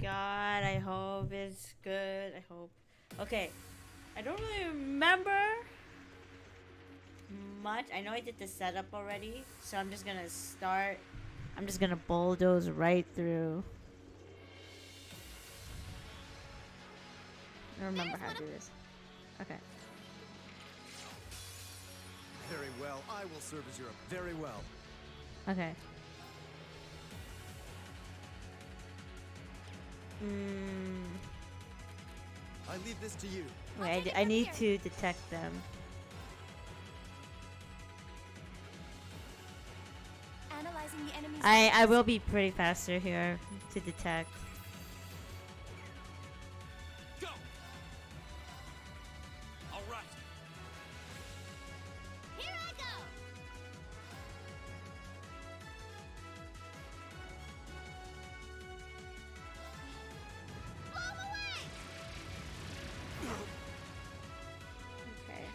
god, I hope it's good. I hope. Okay. I don't really remember much. I know I did the setup already, so I'm just gonna start. I'm just gonna bulldoze right through. I don't remember how to do this. Okay. Very well. I will serve as your... Very well. Okay. I leave this to you. Wait, I need to detect them. Analyzing the enemy's I will be pretty faster here to detect. Go! All right. Here I go. Blow 'em away. Okay.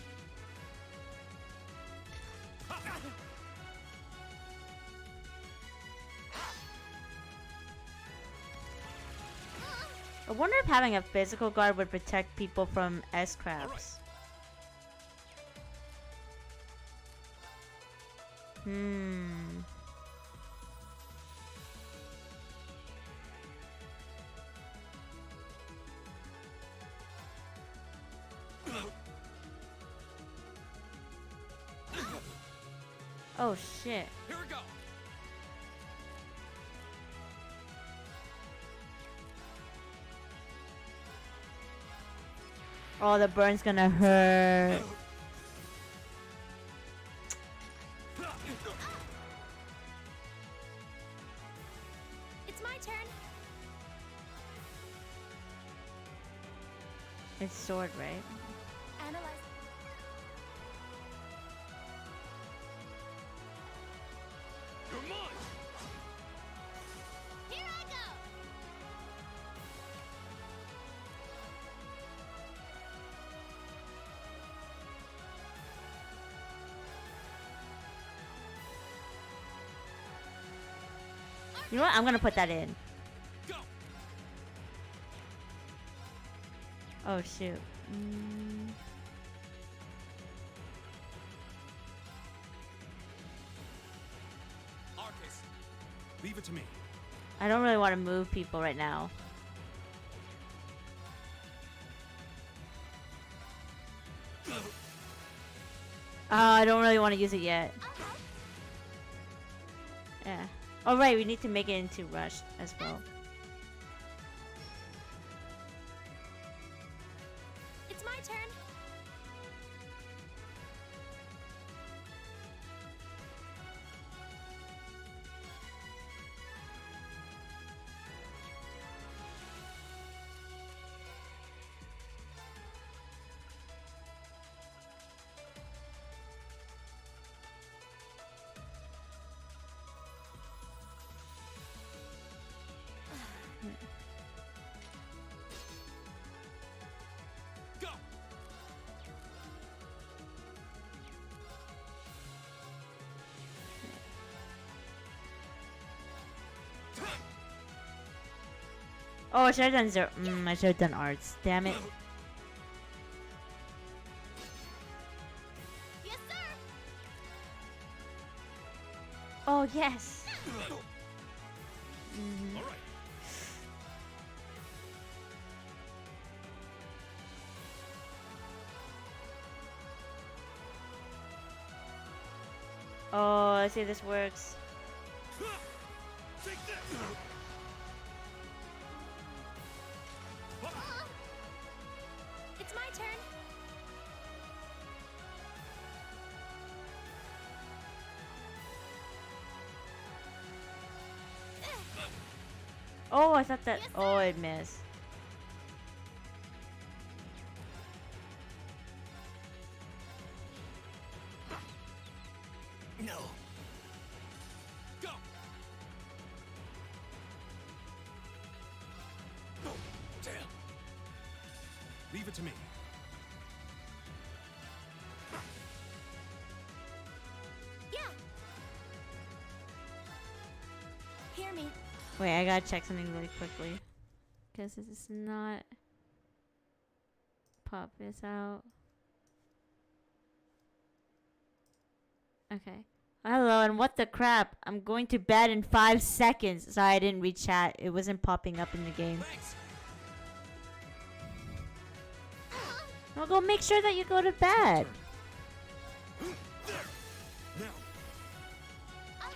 I wonder if having a physical guard would protect people from S-crabs. Oh shit. Here we go. Oh, the burn's gonna hurt. It's my turn. It's sword, right? Analyze. You're mine. Here I go. You know what? I'm gonna put that in. Go. Oh shoot. Arcus. Leave it to me. I don't really want to move people right now. I don't really want to use it yet. Yeah. Oh right, we need to make it into rush as well. It's my turn. Go. Oh, I should have done zero. I should have done arts. Damn it. Yes, sir. Oh yes. All right. Oh, let's see if this works. Take this. It's my turn. Oh, I thought that. Yes, Oh, sir. it missed. No. Go. Oh, damn. Leave it to me. Yeah. Hear me. Wait, I gotta check something really quickly. Because it's not. Pop this out. Okay. Hello, and what the crap? I'm going to bed in 5 seconds. Sorry, I didn't read chat. It wasn't popping up in the game. Thanks. Well, go make sure that you go to bed. Now.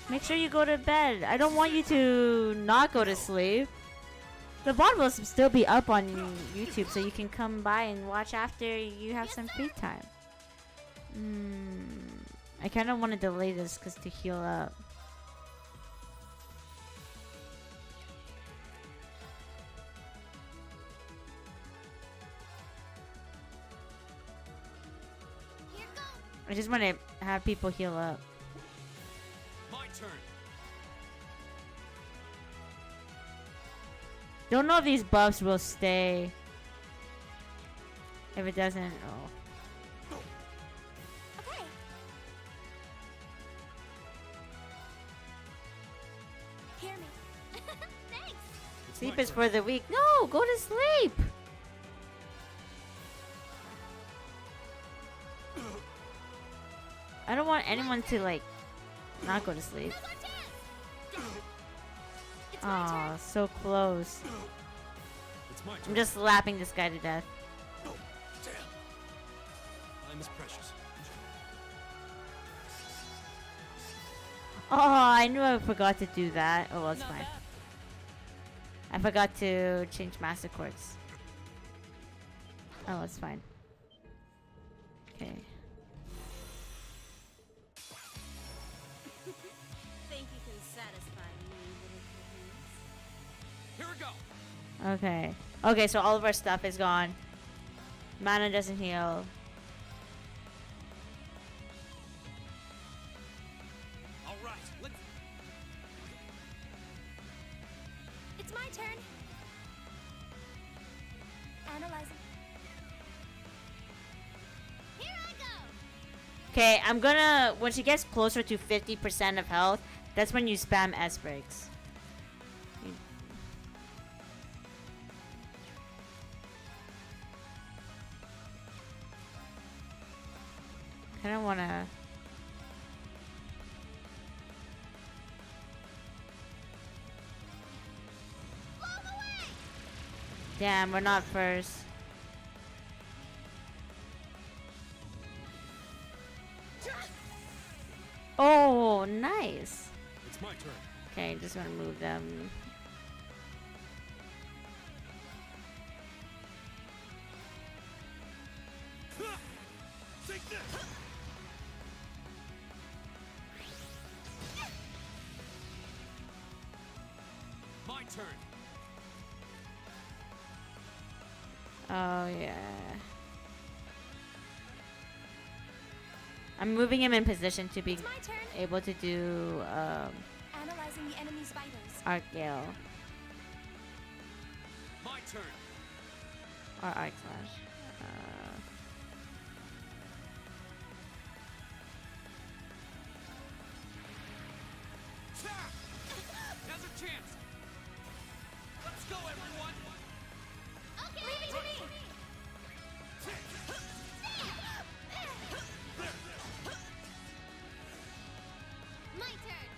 Make sure you go to bed. I don't want you to not go to sleep. The VOD will still be up on YouTube, so you can come by and watch after you have some free time. I kind of want to delay this because to heal up. Here goes. I just want to have people heal up. My turn. Don't know if these buffs will stay. If it doesn't, oh. Okay. Hear me. Thanks. It's Sleep my is turn. for the weak. No, go to sleep. I don't want anyone to like not go to sleep. Now's our chance. It's my Oh, turn. so close. It's my turn. I'm just slapping this guy to death. Oh, damn. Time is precious. Oh, I knew I forgot to do that. Oh, well, it's fine. I forgot to change master quartz. Oh, it's fine. Okay. Think you can satisfy me, little Here we go. Okay. Okay, so all of our stuff is gone. Mana doesn't heal. All right. Let's. It's my turn. Analyzing. Here I go. Okay, I'm gonna... When she gets closer to 50% of health, that's when you spam S-breaks. I don't wanna... Blow them away. Damn, we're not first. Oh, nice. It's my turn. Okay, just gonna move them. Take this. My turn. Oh, yeah. I'm moving him in position to be It's my turn. able to do Analyzing the enemy's vitals. Arc Gale My turn. or Arc Slash. Now's our chance. Let's go, everyone. Okay. Leave it to me. My turn.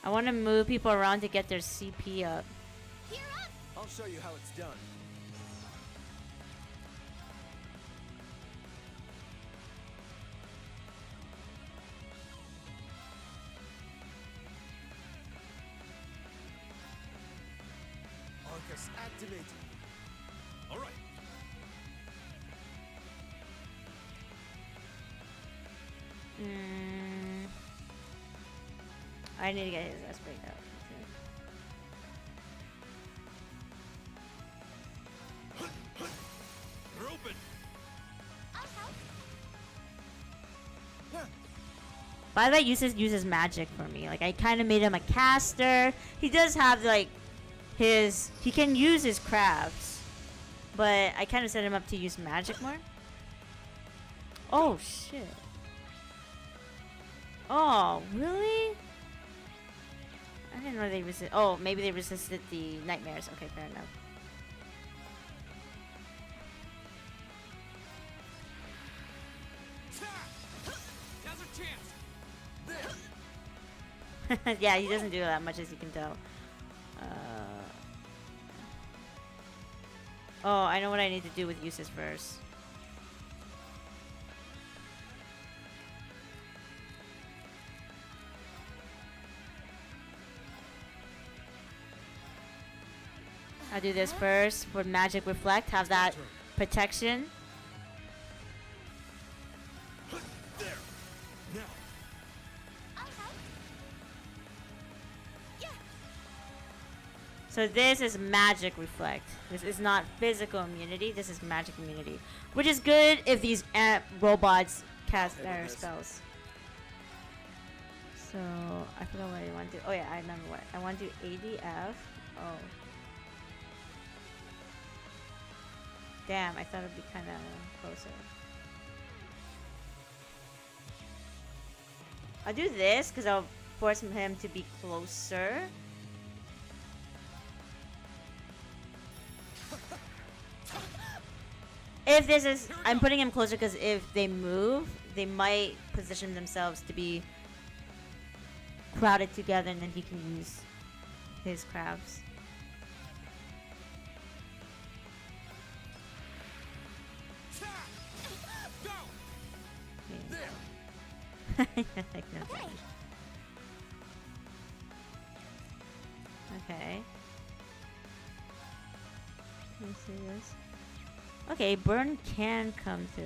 I want to move people around to get their CP up. Here up. I'll show you how it's done. Arcus activated. All right. I need to get his S-break out. You're open. I'll help. By the way, uses magic for me. Like I kind of made him a caster. He does have like he can use his crafts, but I kind of set him up to use magic more. Oh shit. Oh, really? I didn't know they resist. Oh, maybe they resisted the nightmares. Okay, fair enough. Now's our chance. There. Yeah, he doesn't do that much as you can tell. Oh, I know what I need to do with uses first. I'll do this first for Magic Reflect. Have that protection. There. Now. I'll help. Yeah. So this is Magic Reflect. This is not physical immunity. This is magic immunity, which is good if these robots cast their spells. So I forgot what I want to do. Oh yeah, I remember what I want to do. ADF. Oh. Damn, I thought it'd be kind of closer. I'll do this because I'll force him to be closer. If this is, I'm putting him closer because if they move, they might position themselves to be crowded together and then he can use his crabs. Go. There. Like no damage. Okay. Let me see this. Okay, burn can come through.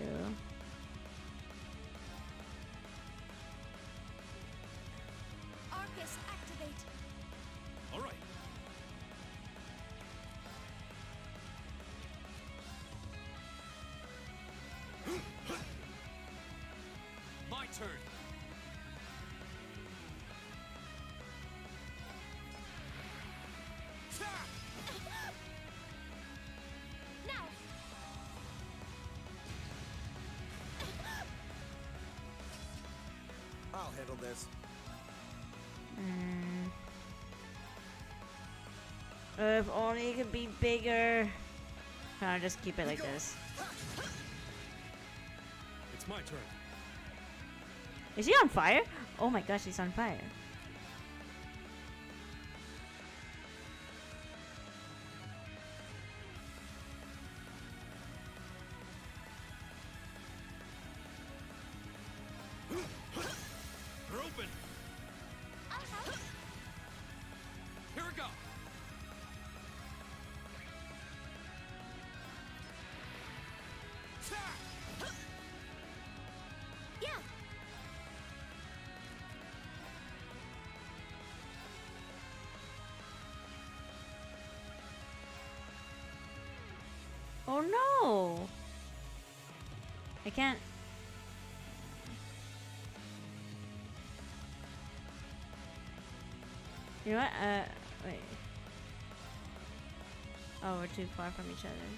Arcus, activate. All right. My turn. Now. I'll handle this. If only it could be bigger. I'll just keep it like this. It's my turn. Is he on fire? Oh my gosh, he's on fire. They're open. I'll help. Here we go. Yeah. Oh no! I can't. You know what? Wait. Oh, we're too far from each other.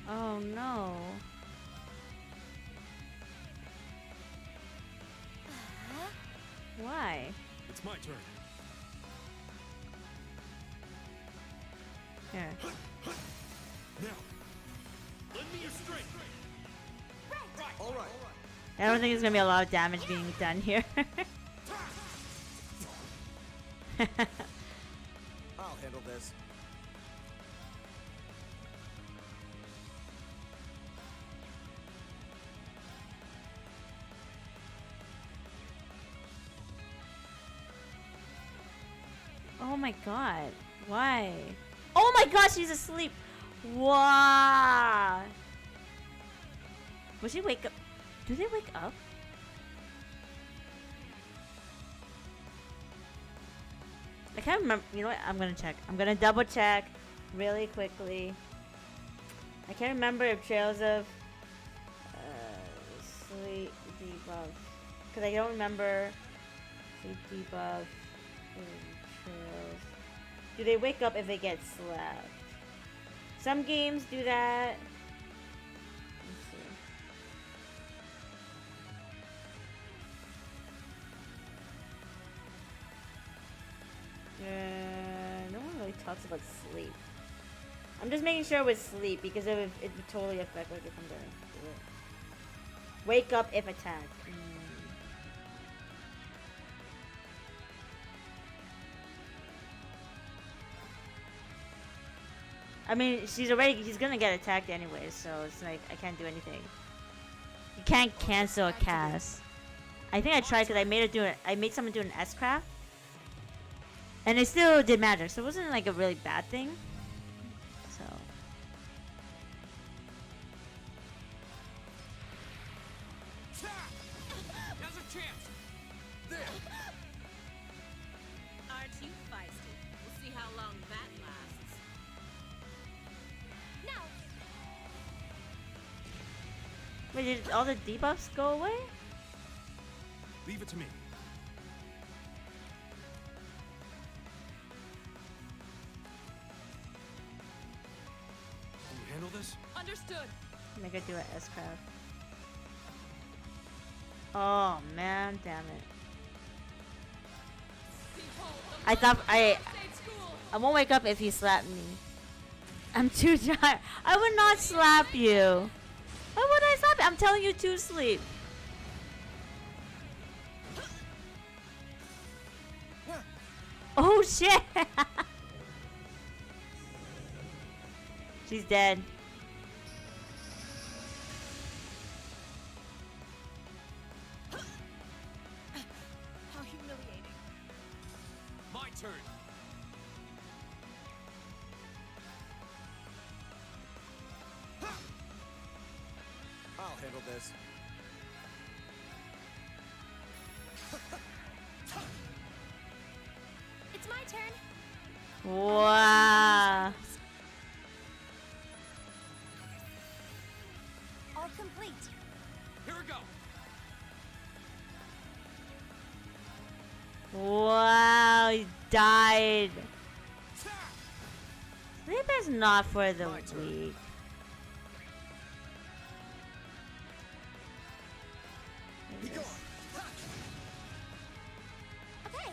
Oh no. Why? It's my turn. Here. Now. Lend me your strength. Right. All right. I don't think there's gonna be a lot of damage being done here. I'll handle this. Oh my god. Why? Oh my gosh, she's asleep. Wow. Will she wake up? Do they wake up? I can't remember. You know what? I'm gonna check. I'm gonna double check really quickly. I can't remember if Trails of Sleep Debuff. Because I don't remember Sleep Debuff in Trails. Do they wake up if they get slept? Some games do that. Let's see. No one really talks about sleep. I'm just making sure with sleep because it would totally affect like if I'm gonna do it. Wake up if attacked. I mean, he's gonna get attacked anyways, so it's like, I can't do anything. You can't cancel a cast. I think I tried because I made someone do an S-craft. And it still did magic, so it wasn't like a really bad thing. So. Now's a chance. There. Aren't you feisty? We'll see how long that lasts. Now. Wait, did all the debuffs go away? Leave it to me. Can you handle this? Understood. Make it do an S-craft. Oh man, damn it. I thought I won't wake up if you slap me. I'm too tired. I would not slap you. Why would I slap you? I'm telling you to sleep. Oh shit! She's dead. How humiliating. My turn. I'll handle this. It's my turn. Wow. All complete. Here we go. Wow, he died. Sleep is not for the weak. Be gone. Okay.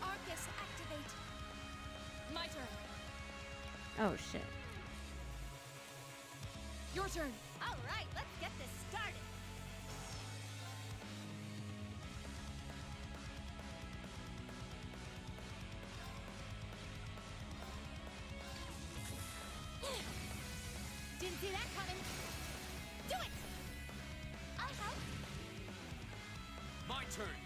Arcus, activate. My turn. Oh shit. Your turn. All right, let's get this started. Didn't see that coming. Do it. I'll help. My turn.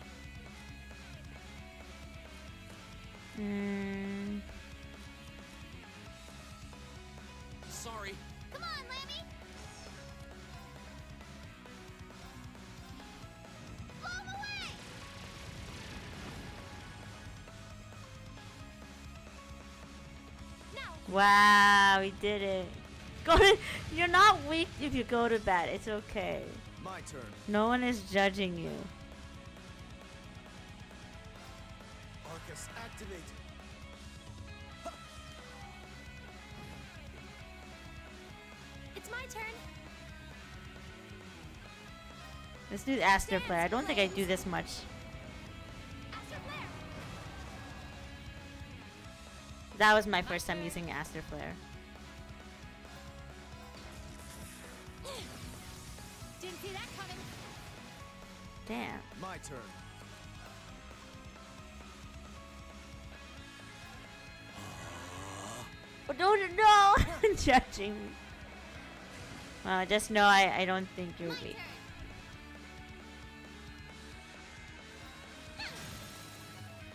Sorry. Come on, Lammy. Blow him away. Now. Wow, he did it. Go to. You're not weak if you go to bed. It's okay. My turn. No one is judging you. Arcus, activate. It's my turn. Let's do the Aster Flare. I don't think I do this much. Astro Flare. That was my first time using Aster Flare. Didn't see that coming. Damn. My turn. Oh, no! Judging me. Well, just know I don't think you're My weak.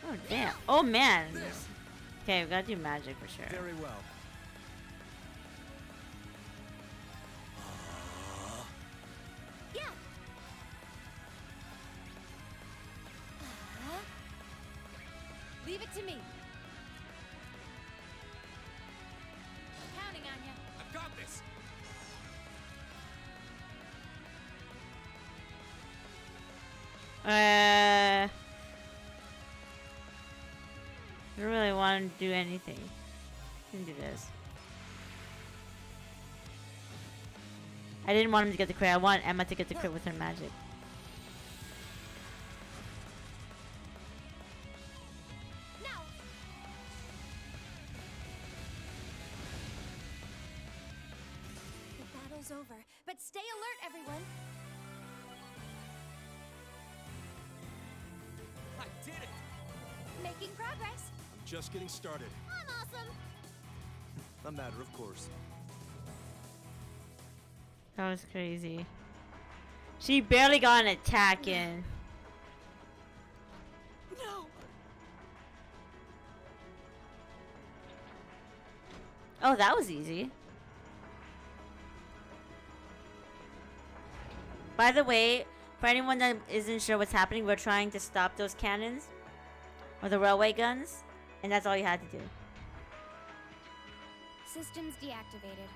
turn. Oh, damn. Oh, man. Okay, we gotta do magic for sure. Very well. Yeah. Leave it to me. Counting on you. I've got this. I don't really want to do anything. Can do this. I didn't want him to get the crit. I want Emma to get the crit with her magic. Now. The battle's over, but stay alert, everyone. I did it! Making progress. I'm just getting started. I'm awesome. A matter of course. That was crazy. She barely got an attack in. No. Oh, that was easy. By the way, for anyone that isn't sure what's happening, we're trying to stop those cannons. Or the railway guns. And that's all you had to do. Systems deactivated.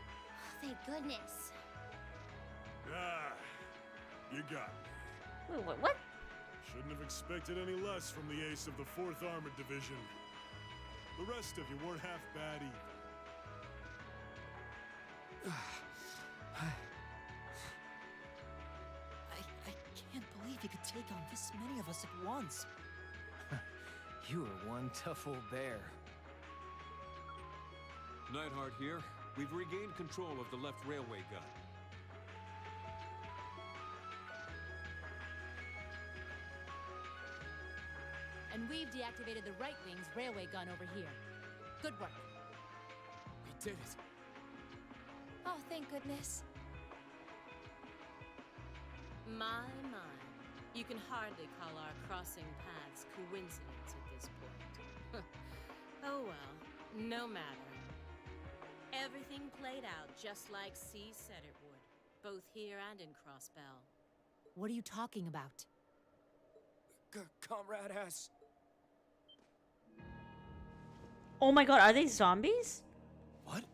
Thank goodness. Ah, you got me. Wait, what? Shouldn't have expected any less from the ace of the 4th Armored Division. The rest of you weren't half bad either. I can't believe you could take on this many of us at once. You are one tough old bear. Neidhart here. We've regained control of the left railway gun. And we've deactivated the right wing's railway gun over here. Good work. We did it. Oh, thank goodness. My. You can hardly call our crossing paths coincidence at this point. Oh well, no matter. Everything played out just like C said it would, both here and in Crossbell. What are you talking about? Comrade S. Oh my god, are they zombies? What?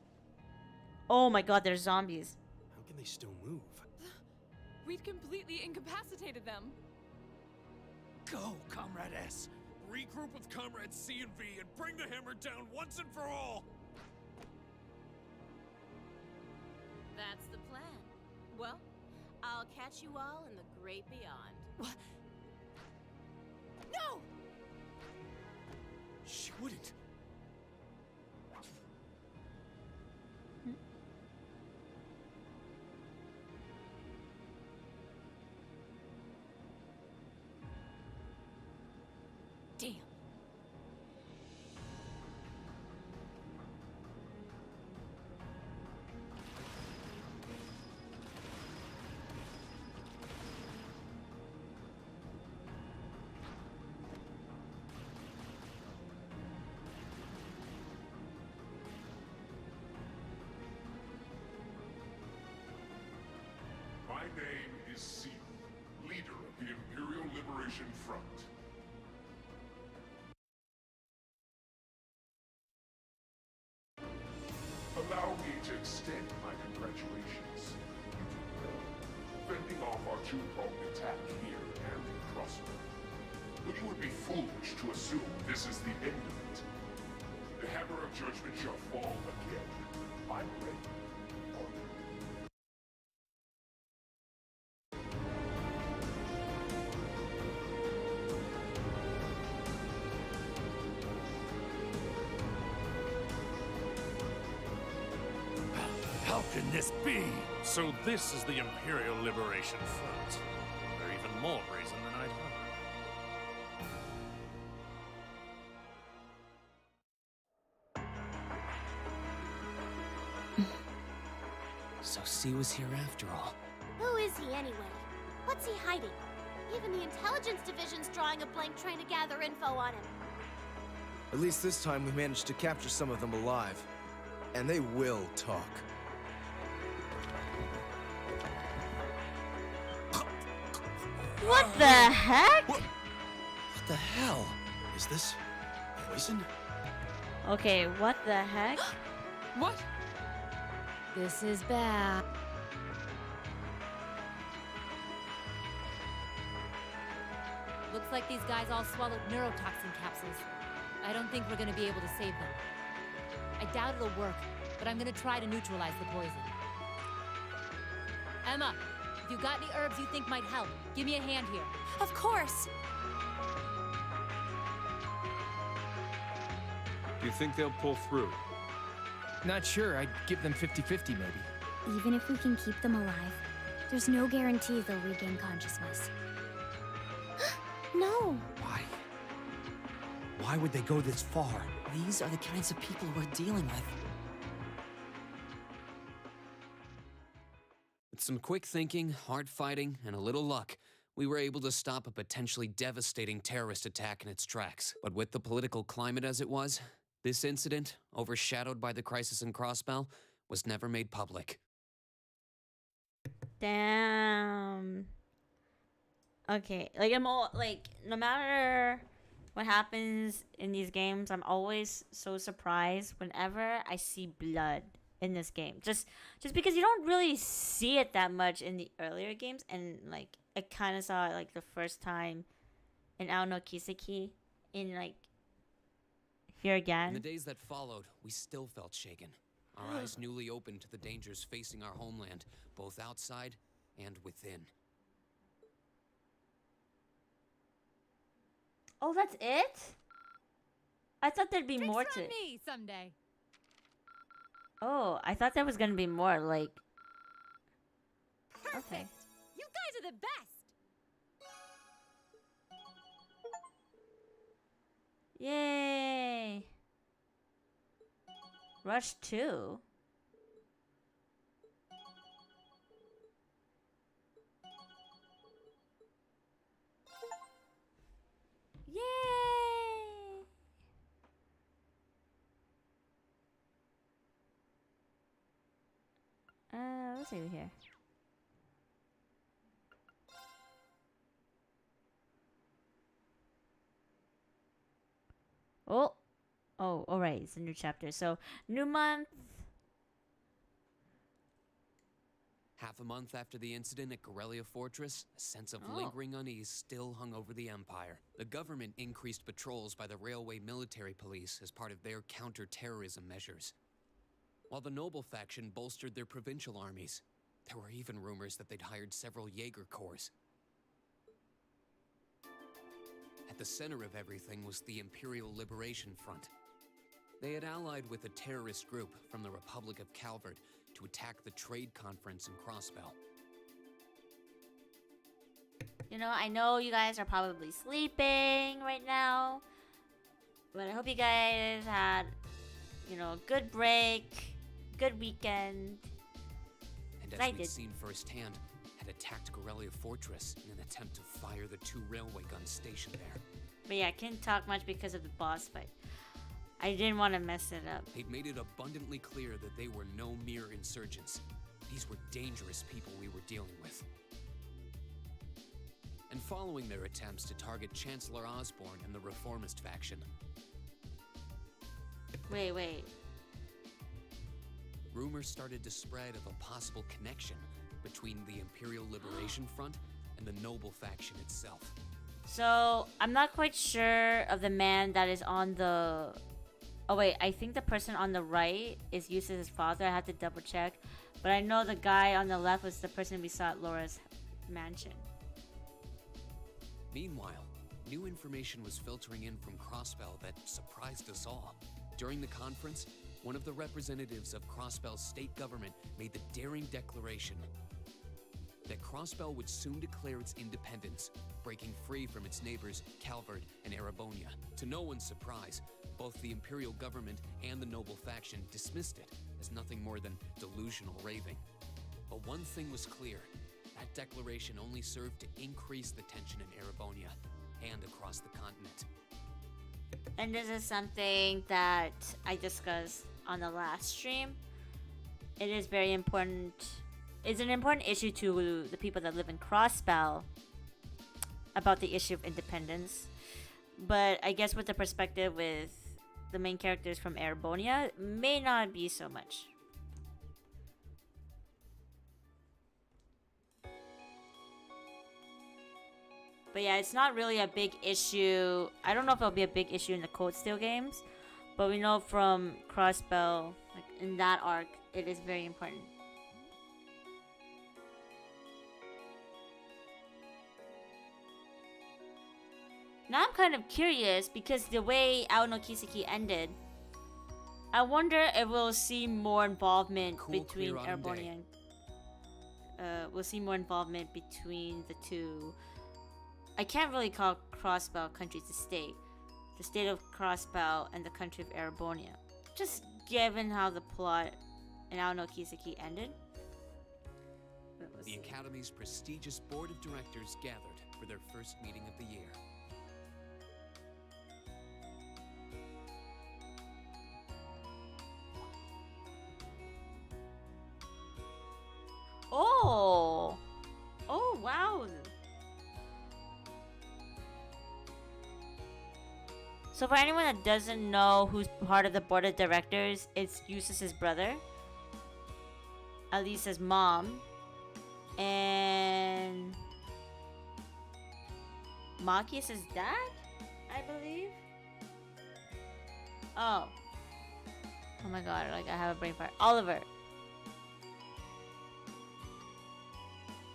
Oh my god, they're zombies. How can they still move? We'd completely incapacitated them. Go, Comrade S. Regroup with Comrades C and V and bring the hammer down once and for all! That's the plan. Well, I'll catch you all in the great beyond. What? No! She wouldn't. Damn. My name is C, leader of the Imperial Liberation Front. Allow me to extend my congratulations. You did well, fending off our two-pronged attack here and in Crossbell. But you would be foolish to assume this is the end of it. The hammer of judgment shall fall again. I'm ready. How can this be? So this is the Imperial Liberation Front. They're even more brazen than I'd hoped. So C was here after all. Who is he anyway? What's he hiding? Even the intelligence division's drawing a blank trying to gather info on him. At least this time we managed to capture some of them alive. And they will talk. What the heck? What the hell? Is this poison? Okay, what the heck? What? This is bad. Looks like these guys all swallowed neurotoxin capsules. I don't think we're gonna be able to save them. I doubt it'll work, but I'm gonna try to neutralize the poison. Emma, if you got any herbs you think might help, give me a hand here. Of course! Do you think they'll pull through? Not sure. I'd give them 50-50 maybe. Even if we can keep them alive, there's no guarantee they'll regain consciousness. No! Why? Why would they go this far? These are the kinds of people we're dealing with. With some quick thinking, hard fighting, and a little luck, we were able to stop a potentially devastating terrorist attack in its tracks. But with the political climate as it was, this incident, overshadowed by the crisis in Crossbell, was never made public. Damn. Okay, like no matter what happens in these games, I'm always so surprised whenever I see blood in this game. Just because you don't really see it that much in the earlier games, and like I kind of saw it like the first time in Aono Kiseki, in like here again. In the days that followed, we still felt shaken. Our eyes newly opened to the dangers facing our homeland, both outside and within. Oh, that's it? I thought there'd be more to it. me someday. Oh, I thought there was gonna be more, like... Perfect. Okay. You guys are the best. Yay! Rush 2? Yay! Let's see here. Oh, all right. It's a new chapter. So, new month. Half a month after the incident at Corellia Fortress, a sense of lingering unease still hung over the Empire. The government increased patrols by the Railway Military Police as part of their counter-terrorism measures, while the Noble faction bolstered their provincial armies. There were even rumors that they'd hired several Jaeger Corps. At the center of everything was the Imperial Liberation Front. They had allied with a terrorist group from the Republic of Calvert to attack the trade conference in Crossbell. You know, I know you guys are probably sleeping right now, but I hope you guys had, you know, a good break, good weekend. And as I we'd did. seen firsthand, had attacked Corellia Fortress in an attempt to fire the 2 railway guns stationed there. But yeah, I couldn't talk much because of the boss fight. I didn't want to mess it up. They'd made it abundantly clear that they were no mere insurgents. These were dangerous people we were dealing with. And following their attempts to target Chancellor Osborne and the Reformist faction, Wait. rumors started to spread of a possible connection between the Imperial Liberation Front and the Noble faction itself. So, I'm not quite sure of the man that is on the... Oh wait, I think the person on the right is Eustace's father. I have to double check. But I know the guy on the left was the person we saw at Laura's mansion. Meanwhile, new information was filtering in from Crossbell that surprised us all. During the conference, one of the representatives of Crossbell's state government made the daring declaration that Crossbell would soon declare its independence, breaking free from its neighbors Calvert and Erebonia. To no one's surprise, both the Imperial government and the Noble faction dismissed it as nothing more than delusional raving. But one thing was clear: that declaration only served to increase the tension in Erebonia and across the continent. And this is something that I discussed on the last stream. It is very important. It's an important issue to the people that live in Crossbell about the issue of independence. But I guess with the perspective with the main characters from Erebonia, may not be so much. But But yeah, it's not really a big issue. I don't know if it'll be a big issue in the Cold Steel games, but we know from Crossbell, like in that arc, it is very important. Now I'm kind of curious because the way Ao no Kiseki ended, I wonder if we'll see more involvement between Airborne and we'll see more involvement between the two. I can't really call Crossbell countries the state of Crossbell and the country of Airbornia, just given how the plot in Ao no Kiseki ended. The Academy's prestigious board of directors gathered for their first meeting of the year. Oh! Oh, wow! So for anyone that doesn't know who's part of the board of directors, it's Eustace's brother, Alisa's mom, and Machias's dad, I believe. Oh. Oh my god, like I have a brain fart. Oliver.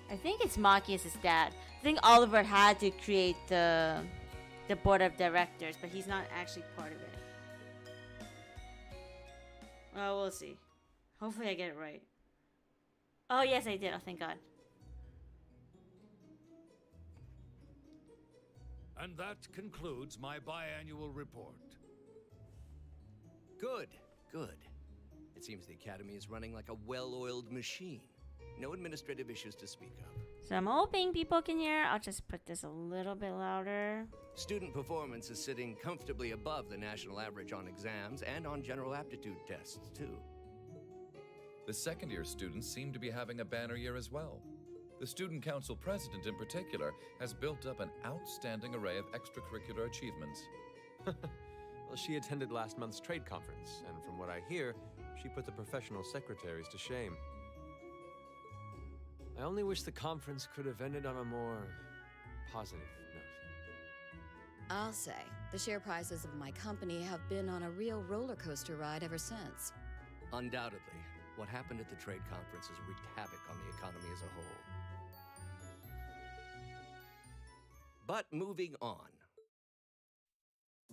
I think it's Machias's dad. I think Oliver had to create the board of directors, but he's not actually part of it. Well, we'll see. Hopefully I get it right. Oh, yes, I did. Oh, thank God. And that concludes my biannual report. Good, good. It seems the Academy is running like a well-oiled machine. No administrative issues to speak of. So I'm hoping people can hear. I'll just put this a little bit louder. Student performance is sitting comfortably above the national average on exams and on general aptitude tests, too. The second-year students seem to be having a banner year as well. The Student Council president, in particular, has built up an outstanding array of extracurricular achievements. Well, she attended last month's trade conference, and from what I hear, she put the professional secretaries to shame. I only wish the conference could have ended on a more positive note. I'll say, the share prices of my company have been on a real roller coaster ride ever since. Undoubtedly, what happened at the trade conference has wreaked havoc on the economy as a whole. But moving on.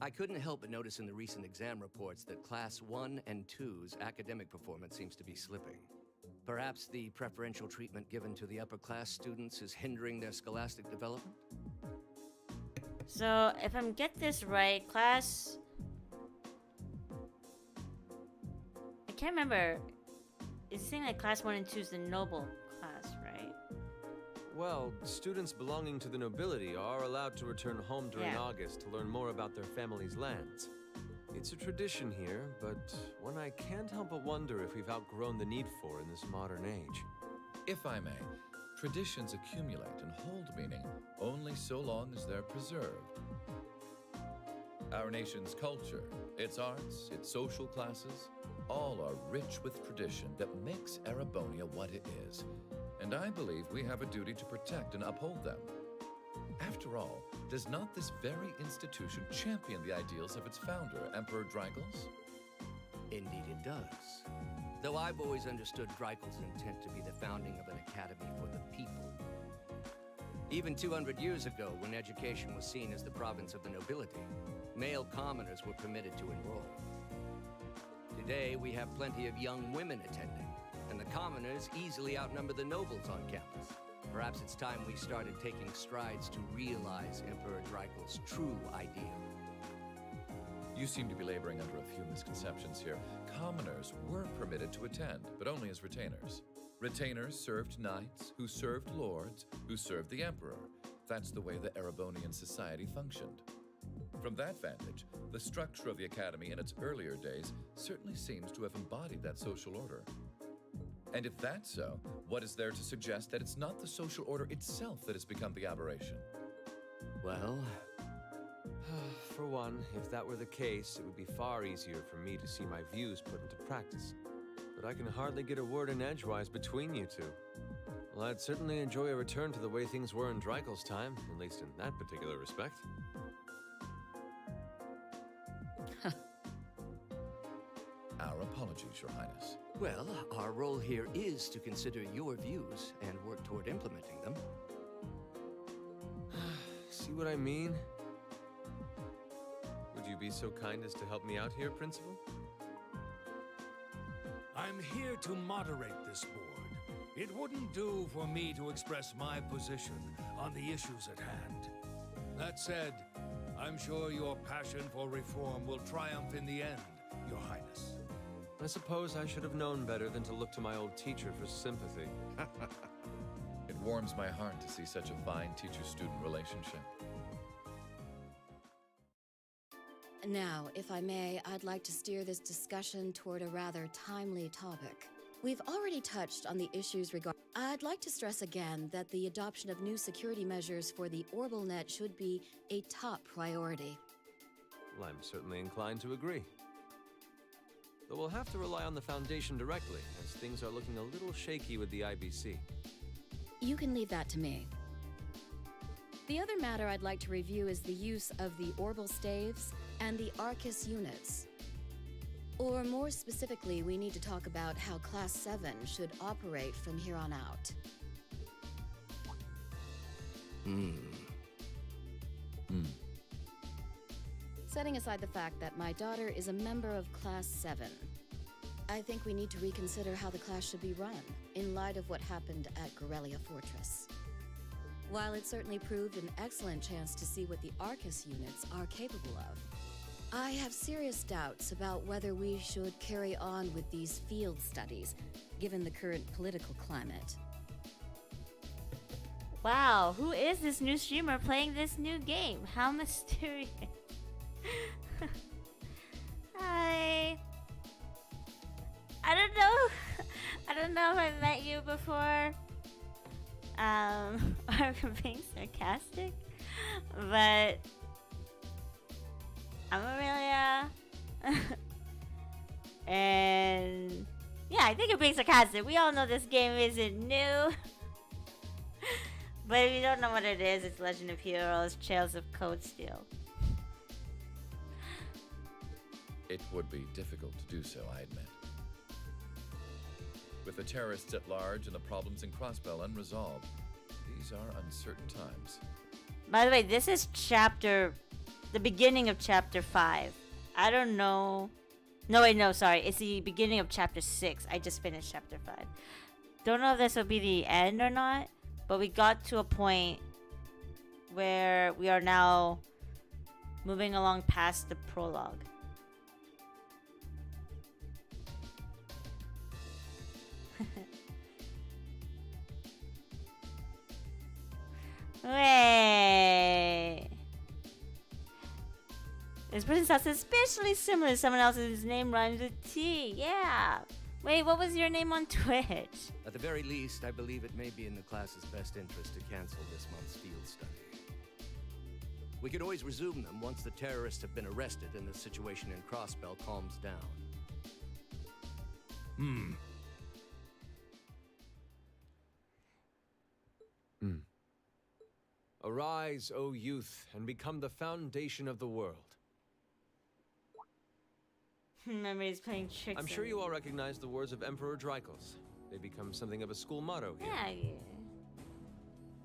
I couldn't help but notice in the recent exam reports that Class 1 and 2's academic performance seems to be slipping. Perhaps the preferential treatment given to the upper class students is hindering their scholastic development? So, if I'm get this right, class... I can't remember. It's saying like class 1 and 2 is the noble class, right? Well, students belonging to the nobility are allowed to return home during August to learn more about their family's lands. It's a tradition here, but one I can't help but wonder if we've outgrown the need for in this modern age. If I may, traditions accumulate and hold meaning only so long as they're preserved. Our nation's culture, its arts, its social classes, all are rich with tradition that makes Erebonia what it is. And I believe we have a duty to protect and uphold them. After all, does not this very institution champion the ideals of its founder, Emperor Dreigels? Indeed it does. Though I've always understood Dreigels' intent to be the founding of an academy for the people. Even 200 years ago, when education was seen as the province of the nobility, male commoners were permitted to enroll. Today, we have plenty of young women attending, and the commoners easily outnumber the nobles on campus. Perhaps it's time we started taking strides to realize Emperor Dreigels' true ideal. You seem to be laboring under a few misconceptions here. Commoners were permitted to attend, but only as retainers. Retainers served knights, who served lords, who served the emperor. That's the way the Erebonian society functioned. From that vantage, the structure of the academy in its earlier days certainly seems to have embodied that social order. And if that's so, what is there to suggest that it's not the social order itself that has become the aberration? Well... For one, if that were the case, it would be far easier for me to see my views put into practice. But I can hardly get a word in edgewise between you two. Well, I'd certainly enjoy a return to the way things were in Dreikel's time, at least in that particular respect. Our apologies, Your Highness. Well, our role here is to consider your views and work toward implementing them. See what I mean? Would you be so kind as to help me out here, Principal? I'm here to moderate this board. It wouldn't do for me to express my position on the issues at hand. That said, I'm sure your passion for reform will triumph in the end, Your Highness. I suppose I should have known better than to look to my old teacher for sympathy. It warms my heart to see such a fine teacher-student relationship. Now, if I may, I'd like to steer this discussion toward a rather timely topic. We've already touched on the issues regarding... I'd like to stress again that the adoption of new security measures for the Orbital Net should be a top priority. Well, I'm certainly inclined to agree. Though we'll have to rely on the Foundation directly, as things are looking a little shaky with the IBC. You can leave that to me. The other matter I'd like to review is the use of the Orbital Staves and the Arcus units. Or more specifically, we need to talk about how Class 7 should operate from here on out. Setting aside the fact that my daughter is a member of Class 7, I think we need to reconsider how the class should be run, in light of what happened at Corellia Fortress. While it certainly proved an excellent chance to see what the Arcus units are capable of, I have serious doubts about whether we should carry on with these field studies, given the current political climate. Wow, who is this new streamer playing this new game? How mysterious. Hi. I don't know if I met you before. Or being sarcastic, but I'm Aurelia. And yeah, I think you're being sarcastic. We all know this game isn't new. But if you don't know what it is, it's Legend of Heroes, Trails of Code Steel. It would be difficult to do so, I admit. With the terrorists at large and the problems in Crossbell unresolved, these are uncertain times. By the way, this is the beginning of chapter 5. I don't know. No, wait, no, sorry. It's the beginning of chapter 6. I just finished chapter 5. Don't know if this will be the end or not, but we got to a point where we are now moving along past the prologue. Wait. This person sounds suspiciously similar to someone else whose name rhymes with T. Yeah. Wait, what was your name on Twitch? At the very least, I believe it may be in the class's best interest to cancel this month's field study. We could always resume them once the terrorists have been arrested and the situation in Crossbell calms down. Arise, O youth, and become the foundation of the world. Memory's playing tricks. I'm sure you all recognize the words of Emperor Dreikel's. They become something of a school motto here. Yeah.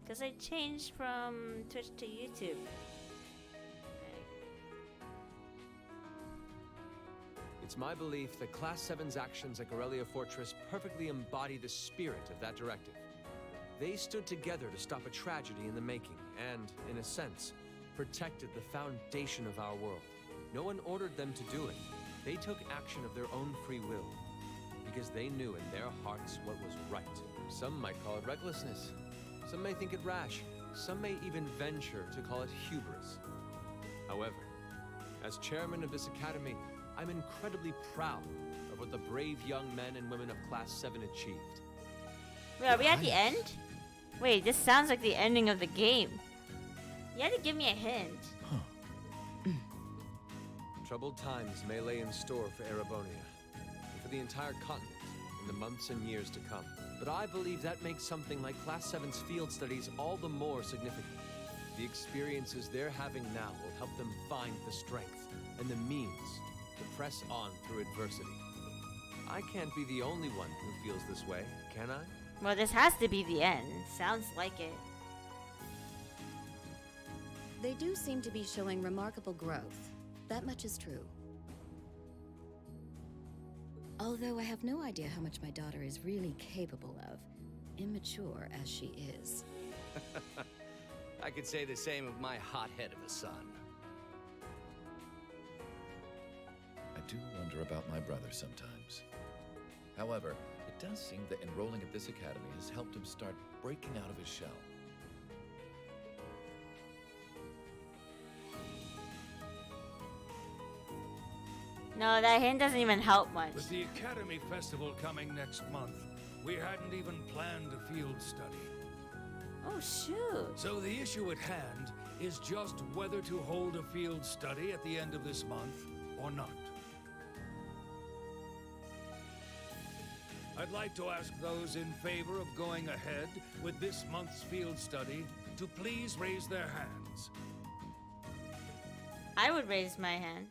Because I changed from Twitch to YouTube. It's my belief that Class 7's actions at Corellia Fortress perfectly embody the spirit of that directive. They stood together to stop a tragedy in the making and, in a sense, protected the foundation of our world. No one ordered them to do it. They took action of their own free will, because they knew in their hearts what was right. Some might call it recklessness. Some may think it rash. Some may even venture to call it hubris. However, as chairman of this academy, I'm incredibly proud of what the brave young men and women of Class 7 achieved. Wait, are we at the end? Wait, this sounds like the ending of the game. You had to give me a hint. Troubled times may lay in store for Erebonia, and for the entire continent, in the months and years to come. But I believe that makes something like Class 7's field studies all the more significant. The experiences they're having now will help them find the strength and the means to press on through adversity. I can't be the only one who feels this way, can I? Well, this has to be the end. Sounds like it. They do seem to be showing remarkable growth. That much is true. Although I have no idea how much my daughter is really capable of, immature as she is. I could say the same of my hothead of a son. I do wonder about my brother sometimes. However, it does seem that enrolling at this academy has helped him start breaking out of his shell. No, that hint doesn't even help much. With the Academy Festival coming next month, we hadn't even planned a field study. Oh, shoot. So the issue at hand is just whether to hold a field study at the end of this month or not. I'd like to ask those in favor of going ahead with this month's field study to please raise their hands. I would raise my hand.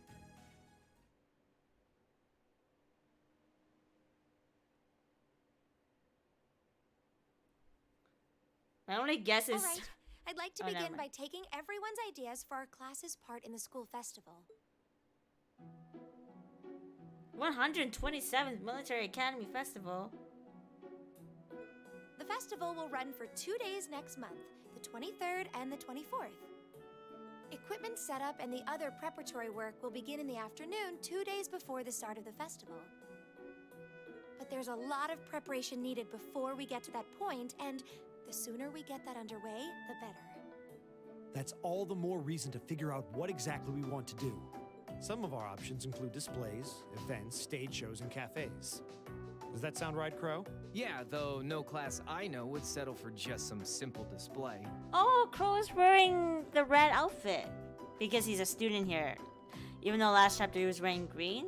My only guess is... All right. I'd like to Oh, never begin by mind. taking everyone's ideas for our class's part in the school festival. 127th Military Academy Festival. The festival will run for 2 days next month, the 23rd and the 24th. Equipment setup and the other preparatory work will begin in the afternoon, 2 days before the start of the festival. But there's a lot of preparation needed before we get to that point, and the sooner we get that underway, the better. That's all the more reason to figure out what exactly we want to do. Some of our options include displays, events, stage shows, and cafes. Does that sound right, Crow? Yeah, though no class I know would settle for just some simple display. Oh, Crow is wearing the red outfit because he's a student here. Even though last chapter he was wearing green,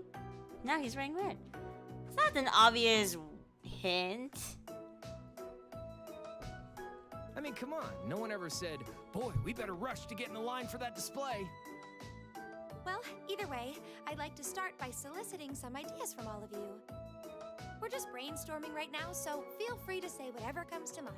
now he's wearing red. It's not an obvious hint. I mean, come on. No one ever said, boy, we better rush to get in the line for that display. Well, either way, I'd like to start by soliciting some ideas from all of you. We're just brainstorming right now, so feel free to say whatever comes to mind.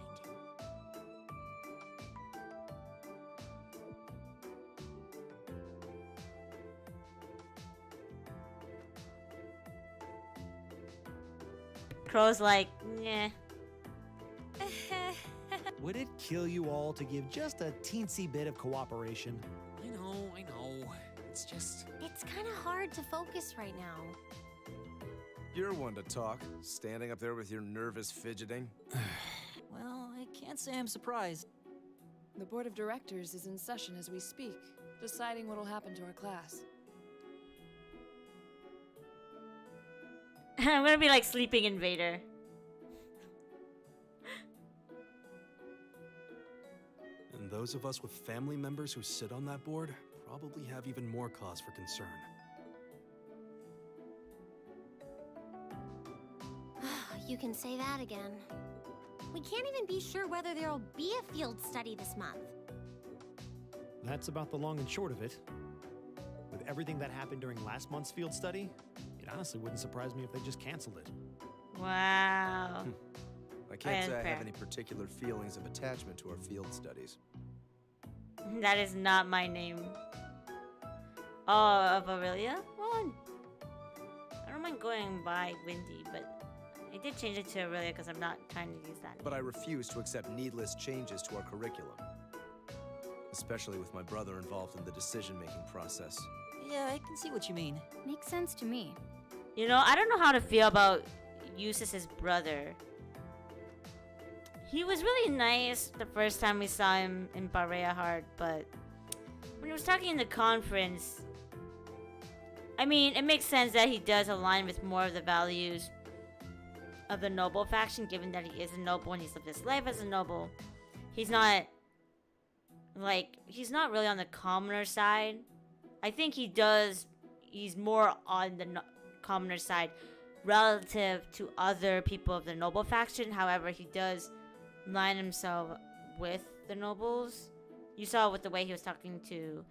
Crow's like, nah. Would it kill you all to give just a teensy bit of cooperation? I know. It's just... It's kind of hard to focus right now. You're one to talk, standing up there with your nervous fidgeting. Well, I can't say I'm surprised. The board of directors is in session as we speak, deciding what'll happen to our class. I'm gonna be like Sleeping Invader. And those of us with family members who sit on that board probably have even more cause for concern. You can say that again. We can't even be sure whether there'll be a field study this month. That's about the long and short of it. With everything that happened during last month's field study, it honestly wouldn't surprise me if they just canceled it. Wow. I can't say I have any particular feelings of attachment to our field studies. That is not my name. Oh, of Aurelia? Well, I don't mind going by Windy, but I did change it to Aurelia because I'm not trying to use that. But I refuse to accept needless changes to our curriculum. Especially with my brother involved in the decision-making process. Yeah, I can see what you mean. Makes sense to me. You know, I don't know how to feel about Eustace's brother. He was really nice the first time we saw him in Barea Heart, but when he was talking in the conference, I mean, it makes sense that he does align with more of the values of the noble faction, given that he is a noble and he's lived his life as a noble. He's not, like, he's not really on the commoner side. I think he's more on the commoner side relative to other people of the noble faction. However, he does line himself with the nobles. You saw with the way he was talking to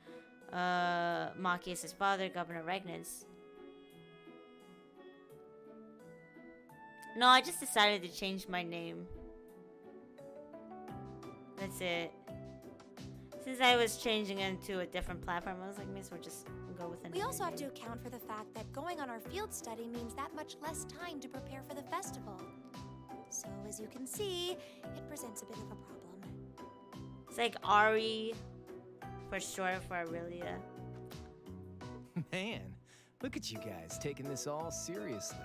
Machias' father, Governor Regnans. No, I just decided to change my name. That's it. Since I was changing into a different platform, I was like, may as well just go with it. We also have to account for the fact that going on our field study means that much less time to prepare for the festival. So, as you can see, it presents a bit of a problem. It's like Ari for short for Aurelia. Man, look at you guys taking this all seriously.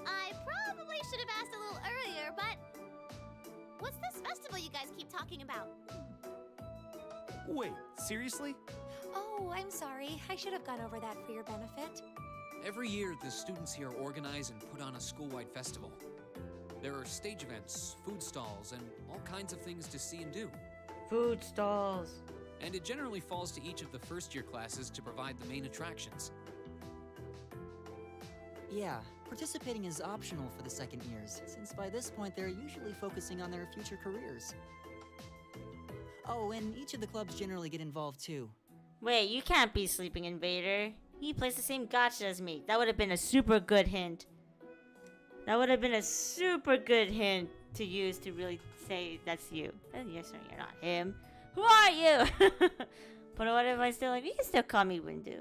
I probably should have asked a little earlier, but what's this festival you guys keep talking about? Wait, seriously? Oh, I'm sorry. I should have gone over that for your benefit. Every year, the students here organize and put on a school-wide festival. There are stage events, food stalls, and all kinds of things to see and do. Food stalls. And it generally falls to each of the first-year classes to provide the main attractions. Yeah, participating is optional for the second years, since by this point they're usually focusing on their future careers. Oh, and each of the clubs generally get involved too. Wait, you can't be Sleeping Invader. He plays the same gacha as me. That would have been a super good hint. That would have been a super good hint to use to really say that's you. Yes, sir, you're not him. Who are you? But what if I still like? You can still call me Windu.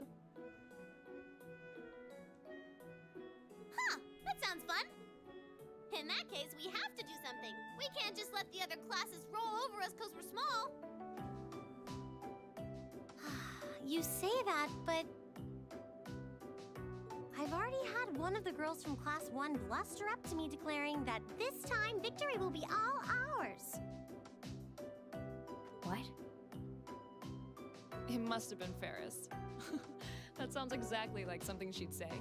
Huh, that sounds fun. In that case, we have to do something. We can't just let the other classes roll over us because we're small. You say that, but I've already had one of the girls from Class 1 bluster up to me declaring that this time victory will be all ours. What? It must have been Ferris. That sounds exactly like something she'd say.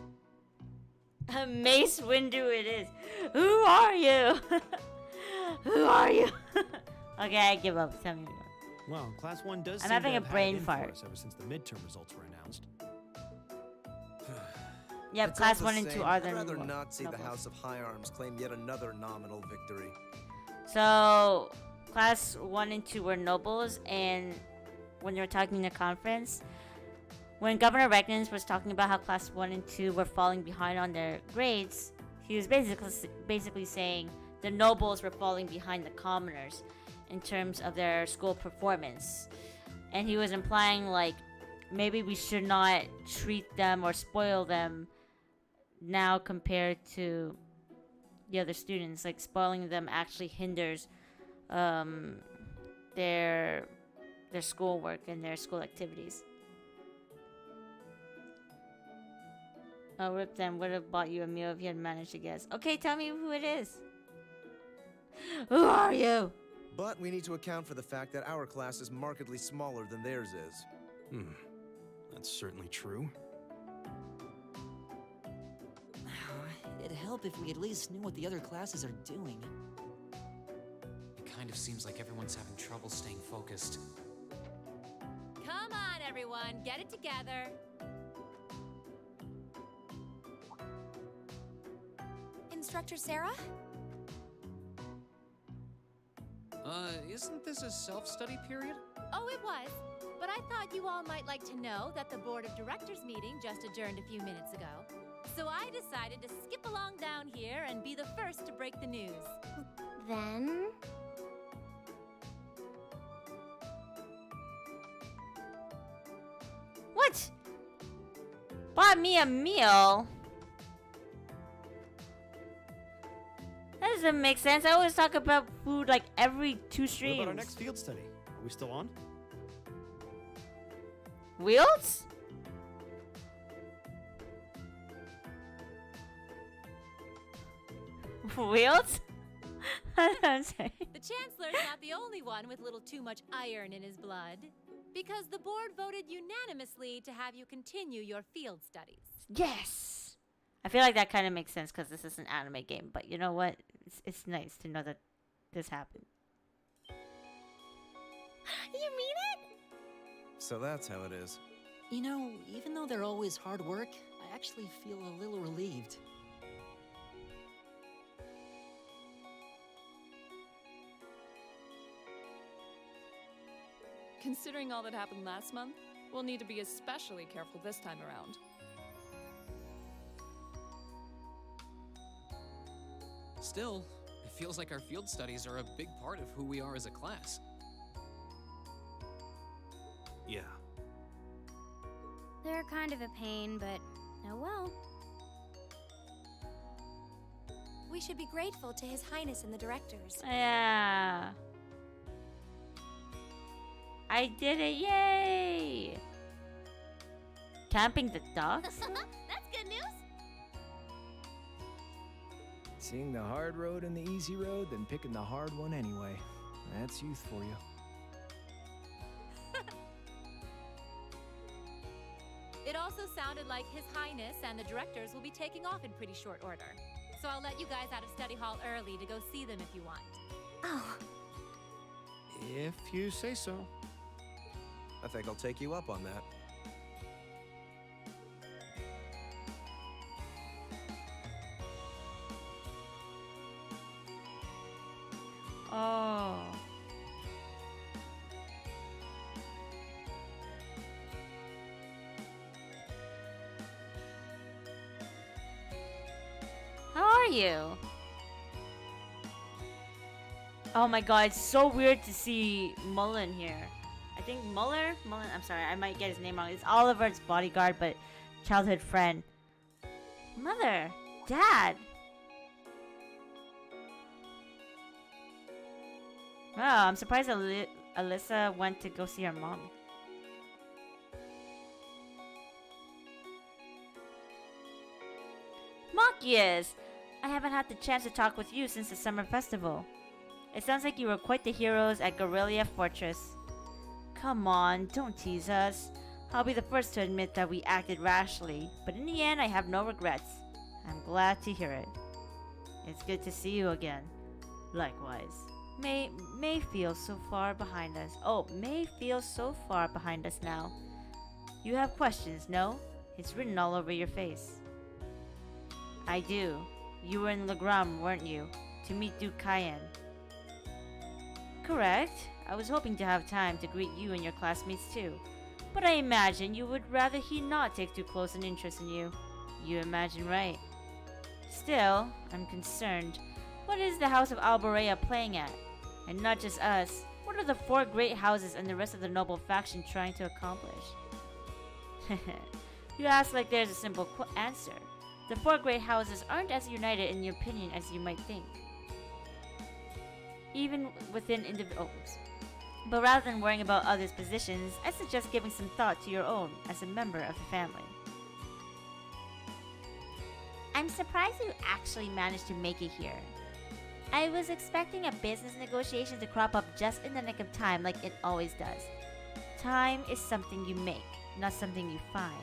Mace Windu it is. Who are you? Who are you? Okay, I give up. Tell me. Well, Class 1 does I'm seem having to a have brain had it in for fart. us ever since the midterm results were announced. Yep, It's Class all 1 and 2 same. are the I'd rather noble- not see the nobles. House of High Arms claim yet another nominal victory. So, Class 1 and 2 were nobles, and when they were talking in the conference, when Governor Regnans was talking about how Class 1 and 2 were falling behind on their grades, he was basically saying the nobles were falling behind the commoners in terms of their school performance. And he was implying, like, maybe we should not treat them or spoil them now compared to the other students. Like, spoiling them actually hinders their schoolwork and their school activities. Oh, rip them. Would have bought you a meal if you had managed to guess. Okay, tell me who it is. Who are you? But we need to account for the fact that our class is markedly smaller than theirs is. That's certainly true. It'd help if we at least knew what the other classes are doing. It kind of seems like everyone's having trouble staying focused. Come on, everyone, get it together. Instructor Sarah? Isn't this a self-study period? Oh, it was. But I thought you all might like to know that the Board of Directors meeting just adjourned a few minutes ago. So I decided to skip along down here and be the first to break the news. Then... What? Bought me a meal? That doesn't make sense. I always talk about food like every 2 streams. What about our next field study? Are we still on? Wheels? Wheels? I'm sorry. The Chancellor's not the only one with a little too much iron in his blood. Because the board voted unanimously to have you continue your field studies. Yes! I feel like that kind of makes sense because this is an anime game. But you know what? It's nice to know that this happened. You mean it? So that's how it is. You know, even though they're always hard work, I actually feel a little relieved. Considering all that happened last month, we'll need to be especially careful this time around. Still, it feels like our field studies are a big part of who we are as a class. Yeah. They're kind of a pain, but oh well. We should be grateful to His Highness and the directors. Yeah. I did it, yay! Camping the ducks? That's good news. Seeing the hard road and the easy road, then picking the hard one anyway. That's youth for you. It also sounded like His Highness and the directors will be taking off in pretty short order. So I'll let you guys out of study hall early to go see them if you want. Oh. If you say so. I think I'll take you up on that. Oh. How are you? Oh my god, it's so weird to see Mullen here. I think Mullen, I'm sorry, I might get his name wrong. It's Oliver's bodyguard, but childhood friend. Mother, Dad. Wow, I'm surprised Alyssa went to go see her mom. Machias! I haven't had the chance to talk with you since the summer festival. It sounds like you were quite the heroes at Guerrilla Fortress. Come on, don't tease us. I'll be the first to admit that we acted rashly, but in the end I have no regrets. I'm glad to hear it. It's good to see you again. Likewise. May feels so far behind us. Oh, May feels so far behind us now. You have questions, no? It's written all over your face. I do. You were in Legram, weren't you? To meet Duke Cayenne. Correct. I was hoping to have time to greet you and your classmates too. But I imagine you would rather he not take too close an interest in you. You imagine right. Still, I'm concerned. What is the House of Alborea playing at? And not just us. What are the four great houses and the rest of the noble faction trying to accomplish? You ask like there's a simple answer. The four great houses aren't as united in your opinion as you might think. Even within individuals. But rather than worrying about others' positions, I suggest giving some thought to your own as a member of the family. I'm surprised you actually managed to make it here. I was expecting a business negotiation to crop up just in the nick of time like it always does. Time is something you make, not something you find.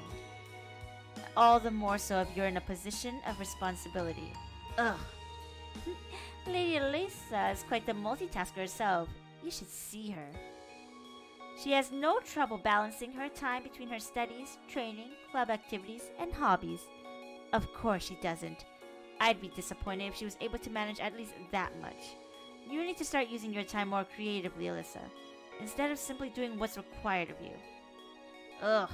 All the more so if you're in a position of responsibility. Ugh. Lady Lisa is quite the multitasker herself. You should see her. She has no trouble balancing her time between her studies, training, club activities, and hobbies. Of course she doesn't. I'd be disappointed if she was able to manage at least that much. You need to start using your time more creatively, Alyssa, instead of simply doing what's required of you. Ugh.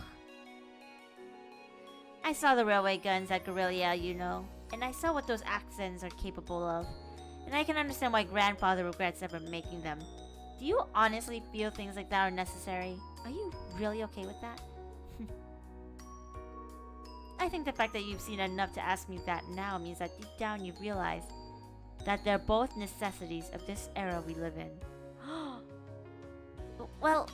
I saw the railway guns at Guerrilla, you know, and I saw what those accents are capable of. And I can understand why Grandfather regrets ever making them. Do you honestly feel things like that are necessary? Are you really okay with that? I think the fact that you've seen enough to ask me that now means that deep down you realize that they're both necessities of this era we live in. Well,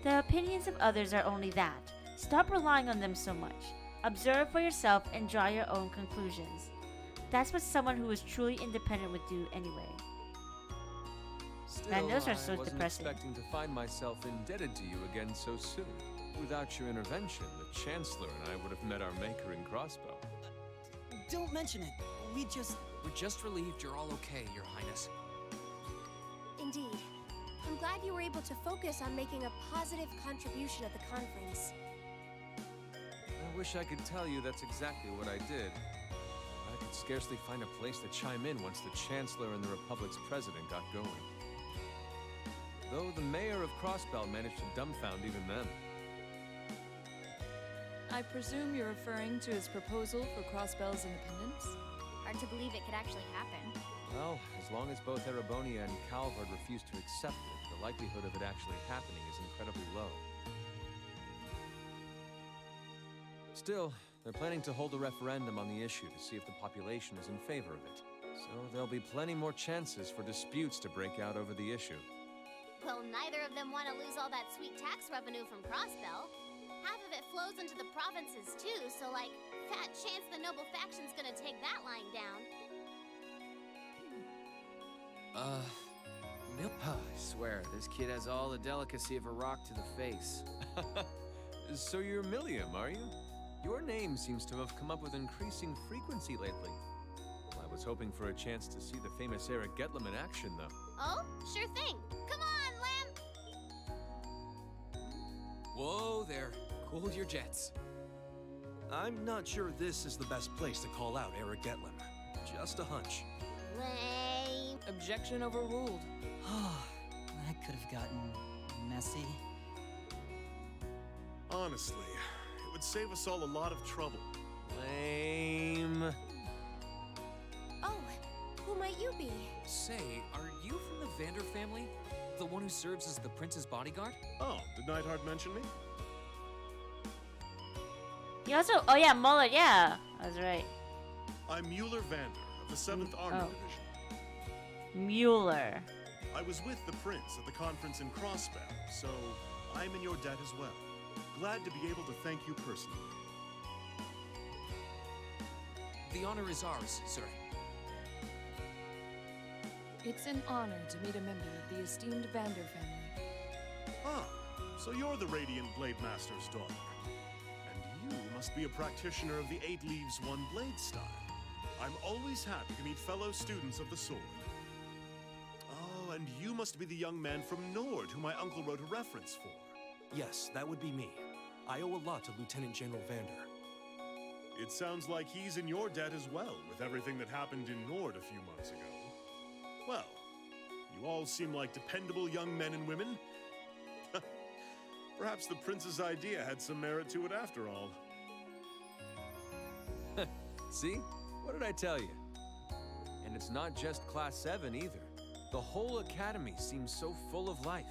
the opinions of others are only that. Stop relying on them so much. Observe for yourself and draw your own conclusions. That's what someone who is truly independent would do anyway. Still, Man, those are I so wasn't depressing. expecting to find myself indebted to you again so soon. Without your intervention, the Chancellor and I would have met our maker in Crossbow. Don't mention it. We're just relieved you're all okay, Your Highness. Indeed. I'm glad you were able to focus on making a positive contribution at the conference. I wish I could tell you that's exactly what I did. I could scarcely find a place to chime in once the Chancellor and the Republic's President got going. Though the Mayor of Crossbell managed to dumbfound even them. I presume you're referring to his proposal for Crossbell's independence? Hard to believe it could actually happen. Well, as long as both Erebonia and Calvard refuse to accept it, the likelihood of it actually happening is incredibly low. Still, they're planning to hold a referendum on the issue to see if the population is in favor of it. So there'll be plenty more chances for disputes to break out over the issue. Well, neither of them want to lose all that sweet tax revenue from Crossbell. Half of it flows into the provinces too, so like, fat chance the noble faction's gonna take that lying down. I swear, this kid has all the delicacy of a rock to the face. So you're Milliam, are you? Your name seems to have come up with increasing frequency lately. I was hoping for a chance to see the famous Eric Getlam in action, though. Oh, sure thing. Come on, Lamb! Whoa there. Cool your jets. I'm not sure this is the best place to call out Eric Getlam. Just a hunch. Lame. Objection overruled. That could have gotten messy. Honestly, it would save us all a lot of trouble. Lame. Oh, who might you be? Say, are you from the Vander family? The one who serves as the prince's bodyguard? Oh, did Neidhart mention me? He also, oh yeah, Muller, yeah, I was right. I'm Mueller Vander of the 7th Armor Division. Mueller. I was with the prince at the conference in Crossbell, so I'm in your debt as well. Glad to be able to thank you personally. The honor is ours, sir. It's an honor to meet a member of the esteemed Vander family. Ah, so you're the Radiant Blade Master's daughter. And you must be a practitioner of the 8 Leaves, 1 Blade style. I'm always happy to meet fellow students of the sword. Oh, and you must be the young man from Nord who my uncle wrote a reference for. Yes, that would be me. I owe a lot to Lieutenant General Vander. It sounds like he's in your debt as well, with everything that happened in Nord a few months ago. Well, you all seem like dependable young men and women. Perhaps the prince's idea had some merit to it after all. See? What did I tell you? And it's not just Class 7 either. The whole academy seems so full of life.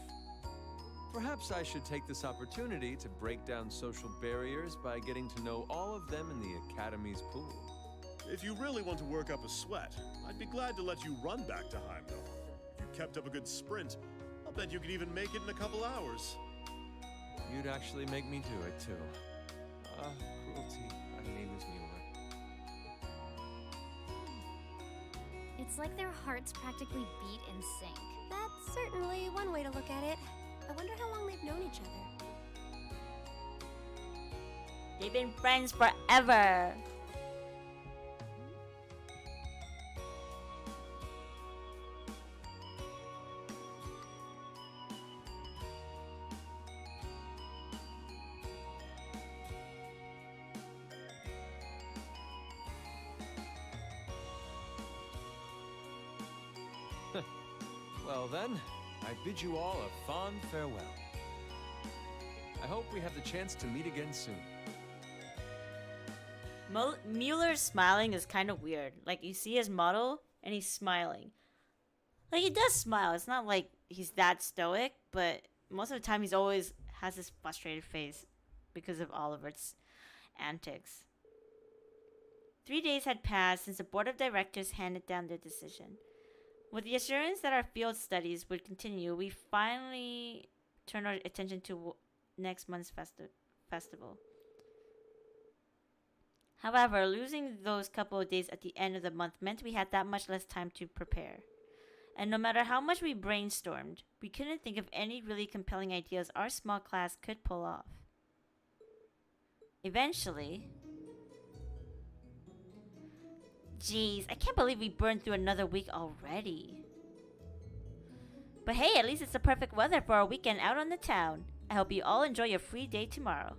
Perhaps I should take this opportunity to break down social barriers by getting to know all of them in the academy's pool. If you really want to work up a sweat, I'd be glad to let you run back to Heimdall. If you kept up a good sprint, I'll bet you could even make it in a couple hours. You'd actually make me do it, too. Cruelty. My name is Mueller. It's like their hearts practically beat in sync. That's certainly one way to look at it. I wonder how long they've known each other. They've been friends forever. Well then, I bid you all a fond farewell. I hope we have the chance to meet again soon. Mueller's smiling is kind of weird. Like, you see his model, and he's smiling. Like, he does smile. It's not like he's that stoic, but most of the time he's always has this frustrated face because of Oliver's antics. 3 days had passed since the board of directors handed down their decision. With the assurance that our field studies would continue, we finally turned our attention to next month's festival. However, losing those couple of days at the end of the month meant we had that much less time to prepare. And no matter how much we brainstormed, we couldn't think of any really compelling ideas our small class could pull off. Eventually... Jeez, I can't believe we burned through another week already. But hey, at least it's the perfect weather for our weekend out on the town. I hope you all enjoy your free day tomorrow.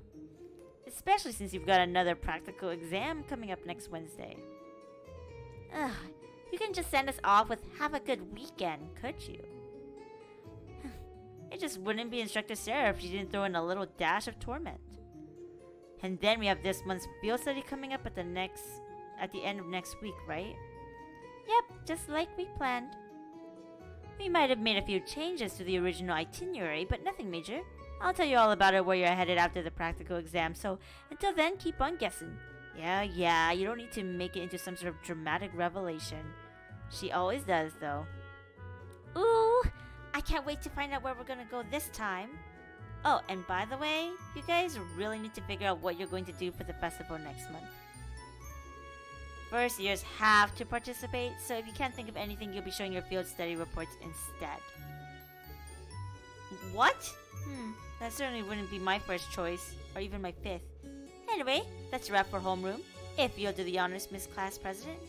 Especially since you've got another practical exam coming up next Wednesday. Ugh, you can just send us off with "have a good weekend," could you? It just wouldn't be Instructor Sarah if she didn't throw in a little dash of torment. And then we have this month's field study coming up at the end of next week, right? Yep, just like we planned. We might have made a few changes to the original itinerary, but nothing major. I'll tell you all about it where you're headed after the practical exam, so until then, keep on guessing. Yeah, you don't need to make it into some sort of dramatic revelation. She always does, though. Ooh, I can't wait to find out where we're gonna go this time. Oh, and by the way, you guys really need to figure out what you're going to do for the festival next month. First years have to participate, so if you can't think of anything, you'll be showing your field study reports instead. What? That certainly wouldn't be my first choice, or even my fifth. Anyway, that's a wrap for homeroom. If you'll do the honors, Miss Class President.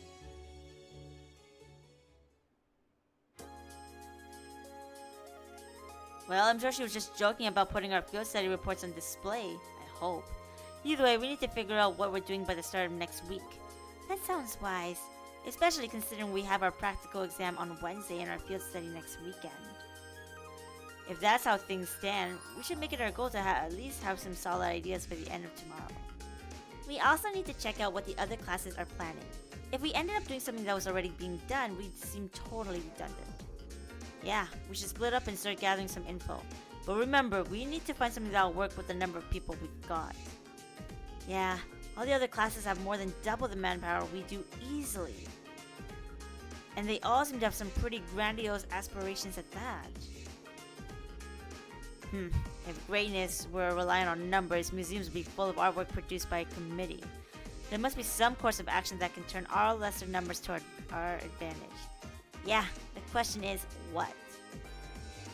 Well, I'm sure she was just joking about putting our field study reports on display, I hope. Either way, we need to figure out what we're doing by the start of next week. That sounds wise, especially considering we have our practical exam on Wednesday and our field study next weekend. If that's how things stand, we should make it our goal to at least have some solid ideas for the end of tomorrow. We also need to check out what the other classes are planning. If we ended up doing something that was already being done, we'd seem totally redundant. Yeah, we should split up and start gathering some info. But remember, we need to find something that'll work with the number of people we've got. Yeah, all the other classes have more than double the manpower we do easily. And they all seem to have some pretty grandiose aspirations at that. If greatness were reliant on numbers, museums would be full of artwork produced by a committee. There must be some course of action that can turn our lesser numbers toward our advantage. Yeah, the question is, what?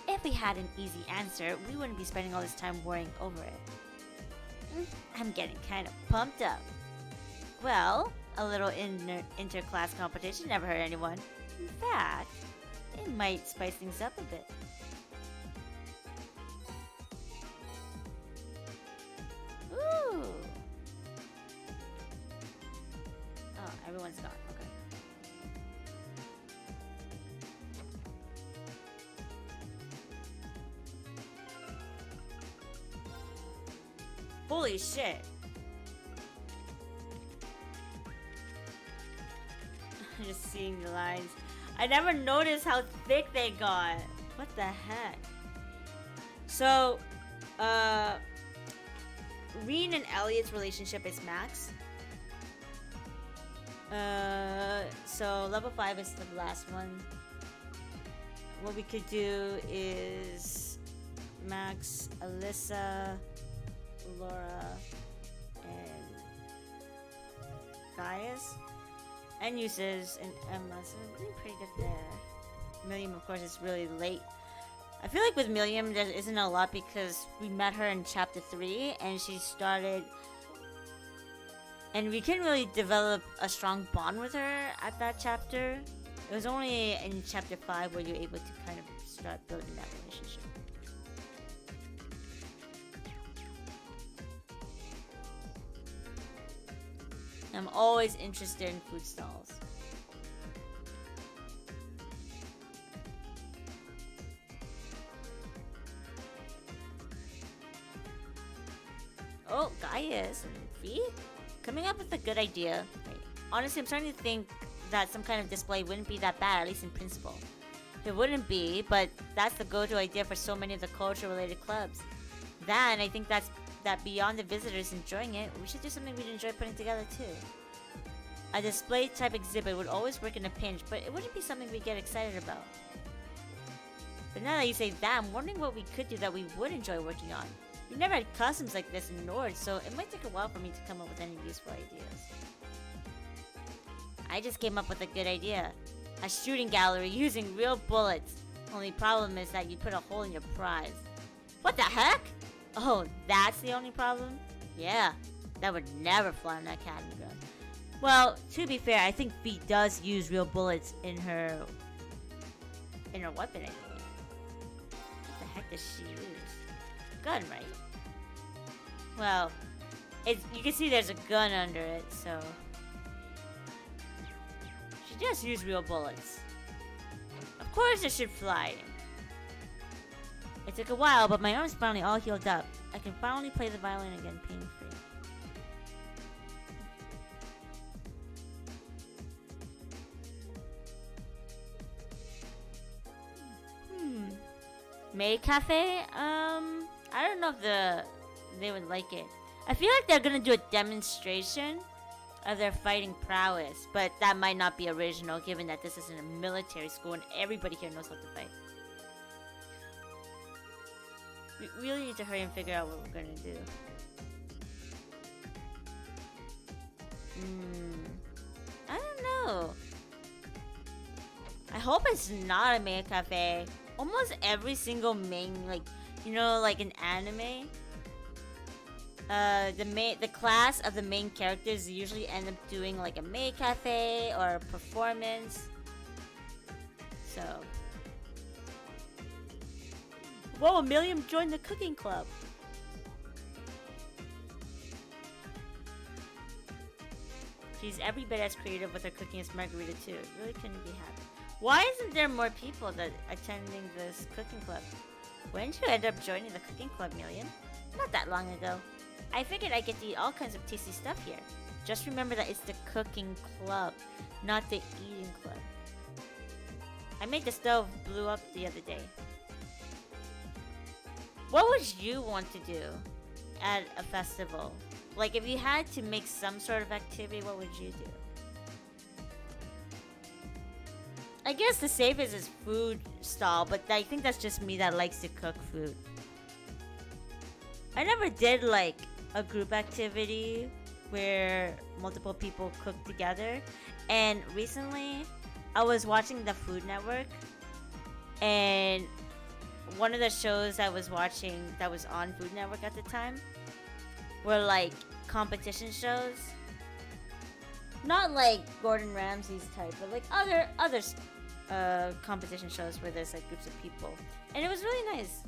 If we had an easy answer, we wouldn't be spending all this time worrying over it. I'm getting kind of pumped up. Well, a little inter-class competition never hurt anyone. In fact, it might spice things up a bit. Ooh! Oh, everyone's gone. Okay. Holy shit. I'm just seeing the lines. I never noticed how thick they got. What the heck? So, Reen and Elliot's relationship is max. So level 5 is the last one. What we could do is Max, Alyssa, Laura, and Gaius. And Uses and Emma, so we're doing pretty good there. Milliam, of course, is really late. I feel like with Milliam, there isn't a lot because we met her in chapter 3 and she started. And we couldn't really develop a strong bond with her at that chapter. It was only in chapter 5 where you're able to kind of start building that relationship. I'm always interested in food stalls. Oh, Gaius and Fee? Coming up with a good idea. Right. Honestly, I'm starting to think that some kind of display wouldn't be that bad, at least in principle. It wouldn't be, but that's the go-to idea for so many of the culture-related clubs. Then, I think that beyond the visitors enjoying it, we should do something we'd enjoy putting together too. A display-type exhibit would always work in a pinch, but it wouldn't be something we get excited about. But now that you say that, I'm wondering what we could do that we would enjoy working on. We've never had customs like this in Nord, so it might take a while for me to come up with any useful ideas. I just came up with a good idea. A shooting gallery using real bullets. Only problem is that you put a hole in your prize. What the heck? Oh, that's the only problem? Yeah, that would never fly on that Academy ground. Well, to be fair, I think Fee does use real bullets in her weapon, I believe. does she use? Gun, right? Well, you can see there's a gun under it, so... She just used real bullets. Of course it should fly. It took a while, but my arm's finally all healed up. I can finally play the violin again pain-free. May Cafe? I don't know if they would like it. I feel like they're gonna do a demonstration of their fighting prowess, but that might not be original given that this isn't a military school and everybody here knows how to fight. We really need to hurry and figure out what we're gonna do. I don't know. I hope it's not a May Cafe. Almost every single main, like, you know, like an anime, the class of the main characters usually end up doing like a May Cafe or a performance. So, whoa, Milliam joined the cooking club. She's every bit as creative with her cooking as Margarita too. It really couldn't be happy. Why isn't there more people that attending this cooking club? When did you end up joining the cooking club, Million? Not that long ago. I figured I get to eat all kinds of tasty stuff here. Just remember that it's the cooking club, not the eating club. I made the stove blew up the other day. What would you want to do at a festival? Like, if you had to make some sort of activity, what would you do? I guess the safest is food stall, but I think that's just me that likes to cook food. I never did like a group activity where multiple people cook together. And recently, I was watching the Food Network, and one of the shows I was watching that was on Food Network at the time were like competition shows. Not like Gordon Ramsay's type, but like other competition shows where there's like groups of people, and it was really nice.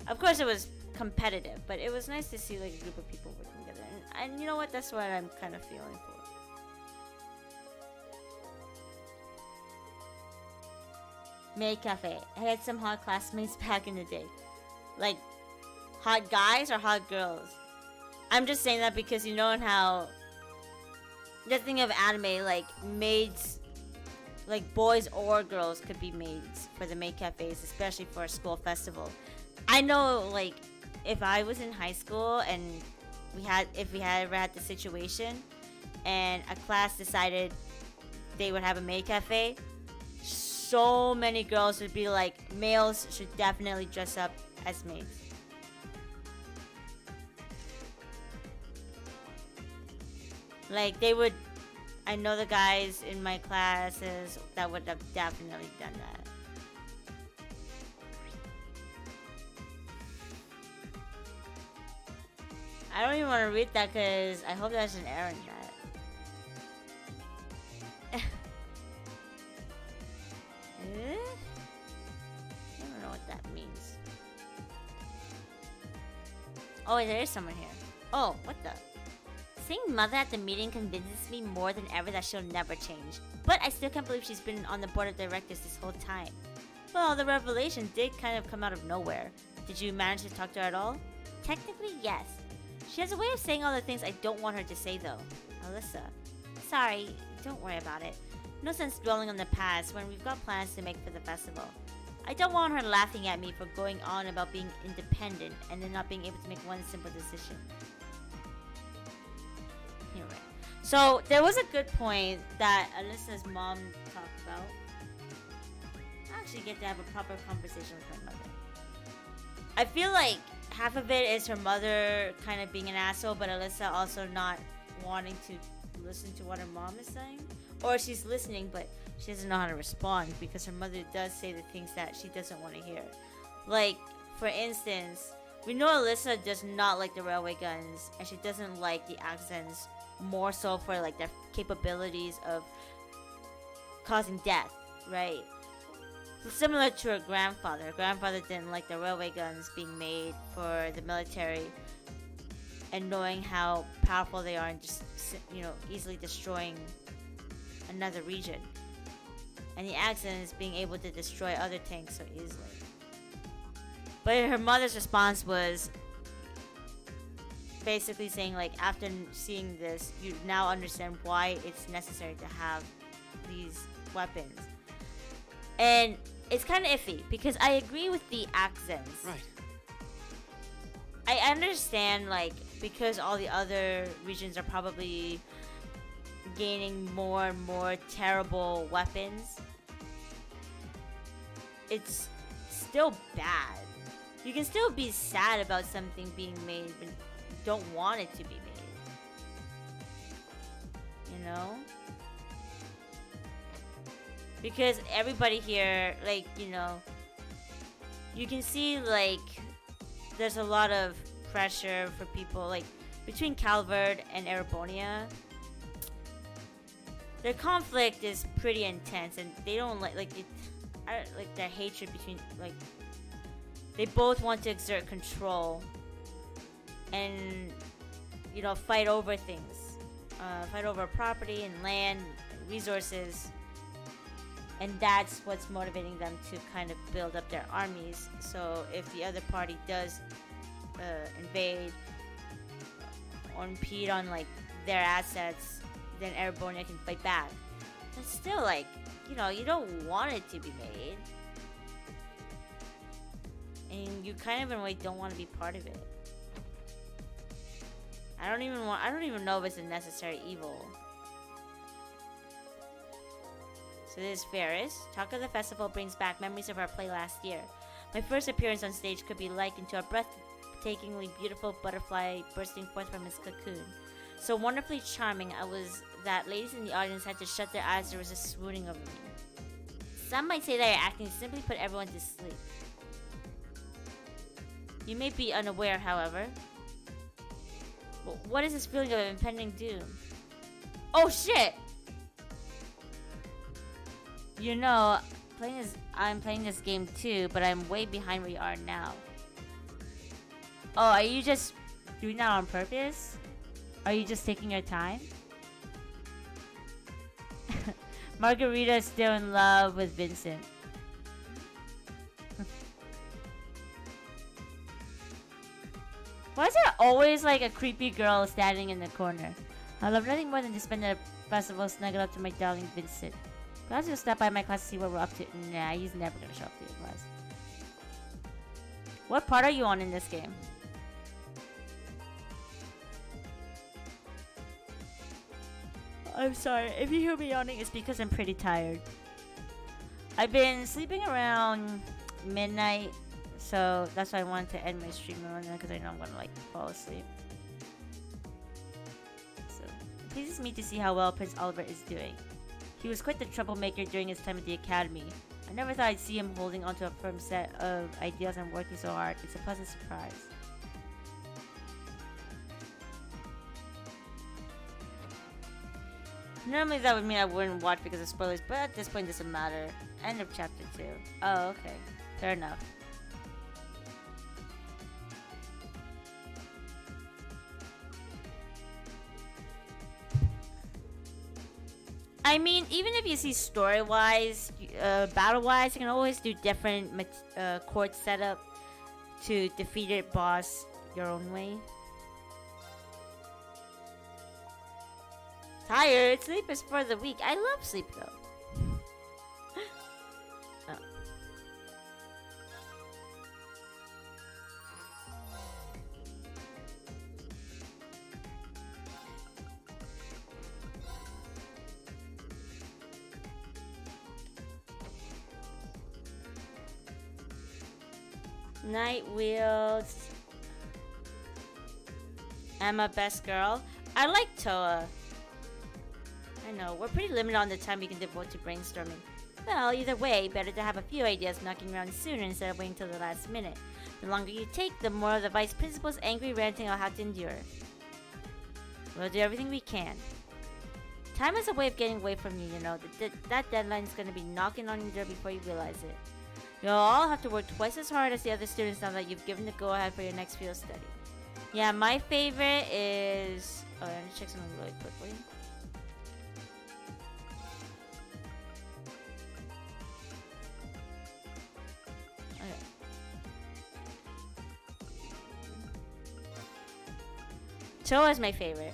Of course, it was competitive, but it was nice to see like a group of people working together. And you know what? That's what I'm kind of feeling for. May Cafe. I had some hot classmates back in the day. Like, hot guys or hot girls? I'm just saying that because you know how the thing of anime, like maids, like boys or girls could be maids for the maid cafes, especially for a school festival. I know, like, if I was in high school and if we had ever had the situation and a class decided they would have a maid cafe, so many girls would be like, males should definitely dress up as maids. Like, they would, I know the guys in my classes that would have definitely done that. I don't even want to read that because I hope there's an error in that. I don't know what that means. Oh, there is someone here. Oh, what the? Seeing Mother at the meeting convinces me more than ever that she'll never change. But I still can't believe she's been on the board of directors this whole time. Well, the revelation did kind of come out of nowhere. Did you manage to talk to her at all? Technically, yes. She has a way of saying all the things I don't want her to say, though. Alyssa. Sorry, don't worry about it. No sense dwelling on the past when we've got plans to make for the festival. I don't want her laughing at me for going on about being independent and then not being able to make one simple decision. You're right. So, there was a good point that Alyssa's mom talked about. I actually get to have a proper conversation with my mother. I feel like half of it is her mother kind of being an asshole, but Alyssa also not wanting to listen to what her mom is saying. Or she's listening, but she doesn't know how to respond because her mother does say the things that she doesn't want to hear. Like, for instance, we know Alyssa does not like the railway guns, and she doesn't like the accents more so for like their capabilities of causing death, right? similar to her grandfather. Her grandfather didn't like the railway guns being made for the military, and knowing how powerful they are and just, you know, easily destroying another region. And the accent is being able to destroy other tanks so easily. But her mother's response was basically saying, like, after seeing this, you now understand why it's necessary to have these weapons. And it's kind of iffy because I agree with the accents. Right. I understand, like, because all the other regions are probably gaining more and more terrible weapons, it's still bad. You can still be sad about something being made, but you don't want it to be made. You know? Because everybody here, like, you know, you can see, like, there's a lot of pressure for people, like, between Calvert and Erebonia. Their conflict is pretty intense, and they don't like it. Like their hatred between, like, they both want to exert control and, you know, fight over things, fight over property and land, and resources, and that's what's motivating them to kind of build up their armies. So if the other party does invade or impede on, like, their assets, then Erebonia can fight back. But still, like, you know, you don't want it to be made, and you kind of in a way don't want to be part of it. I don't even know if it's a necessary evil. So this is Ferris. Talk of the festival brings back memories of our play last year. My first appearance on stage could be likened to a breathtakingly beautiful butterfly bursting forth from its cocoon. So wonderfully charming that ladies in the audience had to shut their eyes to resist swooning over me. Some might say that your acting simply put everyone to sleep. You may be unaware, however. What is this feeling of impending doom? Oh shit! You know, I'm playing this game too, but I'm way behind where you are now. Oh, are you just doing that on purpose? Are you just taking your time? Margarita is still in love with Vincent. Why is there always, like, a creepy girl standing in the corner? I love nothing more than to spend a festival snuggled up to my darling Vincent. Perhaps you'll stop by my class to see what we're up to. Nah, he's never gonna show up to your class. What part are you on in this game? I'm sorry, if you hear me yawning, it's because I'm pretty tired. I've been sleeping around midnight, so that's why I wanted to end my stream around now, because I know I'm gonna, like, fall asleep. So, it pleases me to see how well Prince Oliver is doing. He was quite the troublemaker during his time at the academy. I never thought I'd see him holding onto a firm set of ideas and working so hard. It's a pleasant surprise. Normally that would mean I wouldn't watch because of spoilers, but at this point it doesn't matter. End of chapter 2. Oh, okay. Fair enough. I mean, even if you see story-wise, battle-wise, you can always do different court setup to defeat a boss your own way. Tired? Sleep is for the weak. I love sleep though. Oh. Night Wheels. Emma, best girl. I like Toa. I know, we're pretty limited on the time we can devote to brainstorming. Well, either way, better to have a few ideas knocking around sooner instead of waiting till the last minute. The longer you take, the more of the vice principal's angry ranting I'll have to endure. We'll do everything we can. Time is a way of getting away from you, you know. That deadline's gonna be knocking on your door before you realize it. You'll all have to work twice as hard as the other students now that you've given the go-ahead for your next field study. Yeah, my favorite is... Oh, let me check something really quickly. Okay. Choa is my favorite.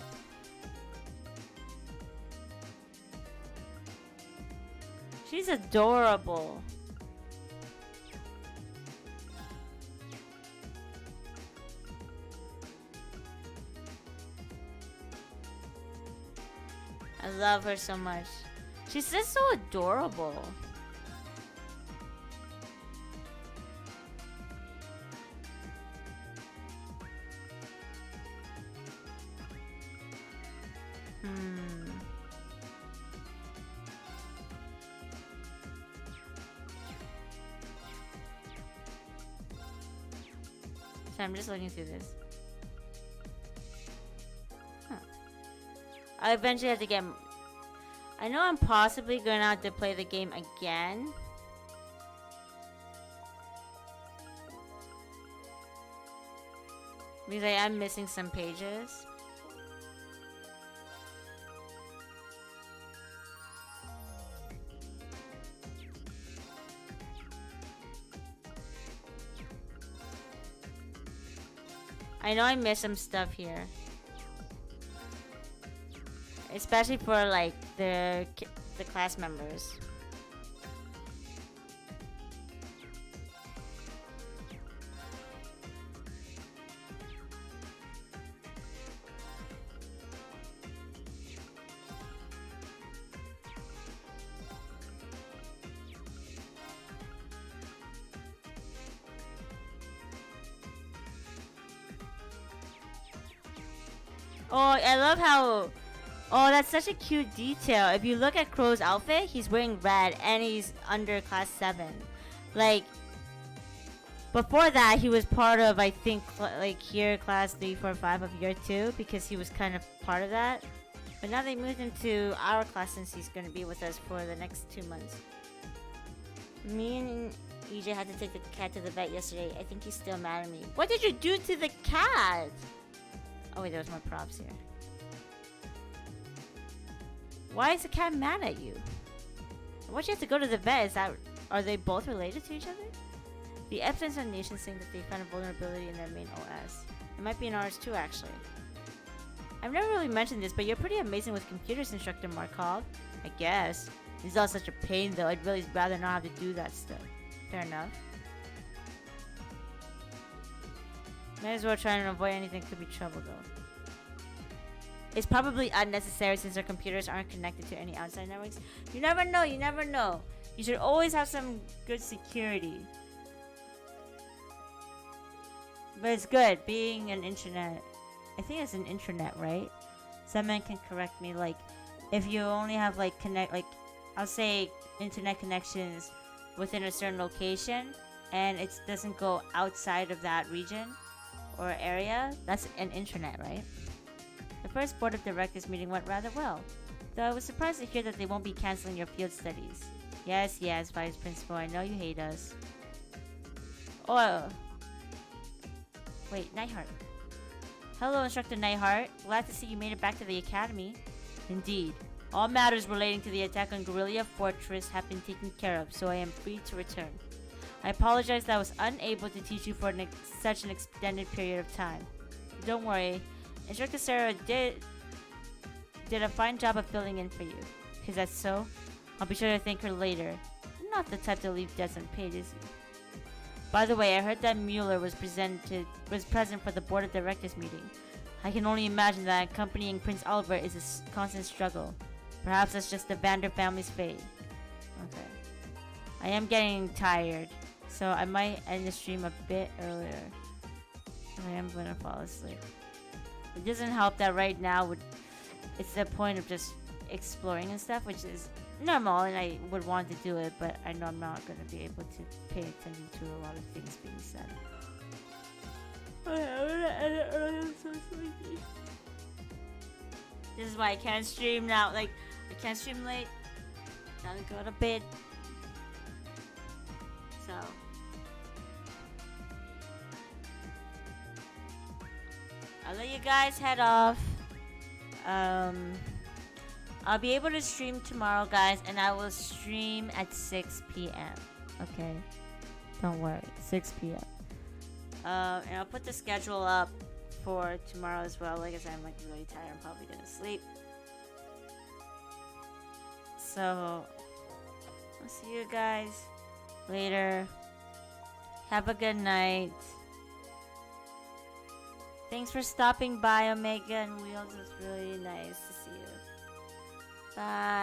She's adorable. I love her so much. She's just so adorable. So I'm just looking through this. I eventually have to get... I know I'm possibly going to have to play the game again. Because I am missing some pages. I know I missed some stuff here. Especially for like the class members. Oh, I love how... Oh, that's such a cute detail. If you look at Crow's outfit, he's wearing red and he's under class 7. Like, before that, he was part of, I think, like here, class 3, 4, 5 of year 2, because he was kind of part of that. But now they moved him to our class since he's going to be with us for the next 2 months. Me and EJ had to take the cat to the vet yesterday. I think he's still mad at me. What did you do to the cat? Oh wait, there was more props here. Why is the cat mad at you? Why'd you have to go to the vet? Is that... Are they both related to each other? The Epsons Foundation saying that they found a vulnerability in their main OS. It might be in ours too, actually. I've never really mentioned this, but you're pretty amazing with computers, Instructor Markov. I guess. It's all such a pain, though. I'd really rather not have to do that stuff. Fair enough. Might as well try and avoid anything that could be trouble, though. It's probably unnecessary since our computers aren't connected to any outside networks. You never know, you never know. You should always have some good security. But it's good being an internet. I think it's an intranet, right? Someone can correct me. Like, if you only have like I'll say internet connections within a certain location, and it doesn't go outside of that region or area, that's an intranet, right? The first board of directors meeting went rather well, though I was surprised to hear that they won't be canceling your field studies. Yes, yes, Vice Principal, I know you hate us. Oh. Wait, Nightheart. Hello, Instructor Nightheart. Glad to see you made it back to the Academy. Indeed. All matters relating to the attack on Guerrilla Fortress have been taken care of, so I am free to return. I apologize that I was unable to teach you for such an extended period of time. Don't worry. Instructor Sarah did a fine job of filling in for you. Is that so? I'll be sure to thank her later. Not the type to leave debts unpaid, is he? By the way, I heard that Mueller was present for the board of directors meeting. I can only imagine that accompanying Prince Albert is a constant struggle. Perhaps that's just the Vander family's fate. Okay. I am getting tired, so I might end the stream a bit earlier. I am gonna fall asleep. It doesn't help that right now it's the point of just exploring and stuff, which is normal, and I would want to do it, but I know I'm not going to be able to pay attention to a lot of things being said. Okay, I'm going to end it early. I'm so sleepy. This is why I can't stream now. Like, I can't stream late. Gotta go to bed. So. I'll let you guys head off. I'll be able to stream tomorrow, guys, and I will stream at 6 p.m. Okay? Don't worry. 6 p.m. And I'll put the schedule up for tomorrow as well. Like I said, I'm like really tired. I'm probably gonna sleep. So, I'll see you guys later. Have a good night. Thanks for stopping by, Omega and Wheels. It was really nice to see you. Bye.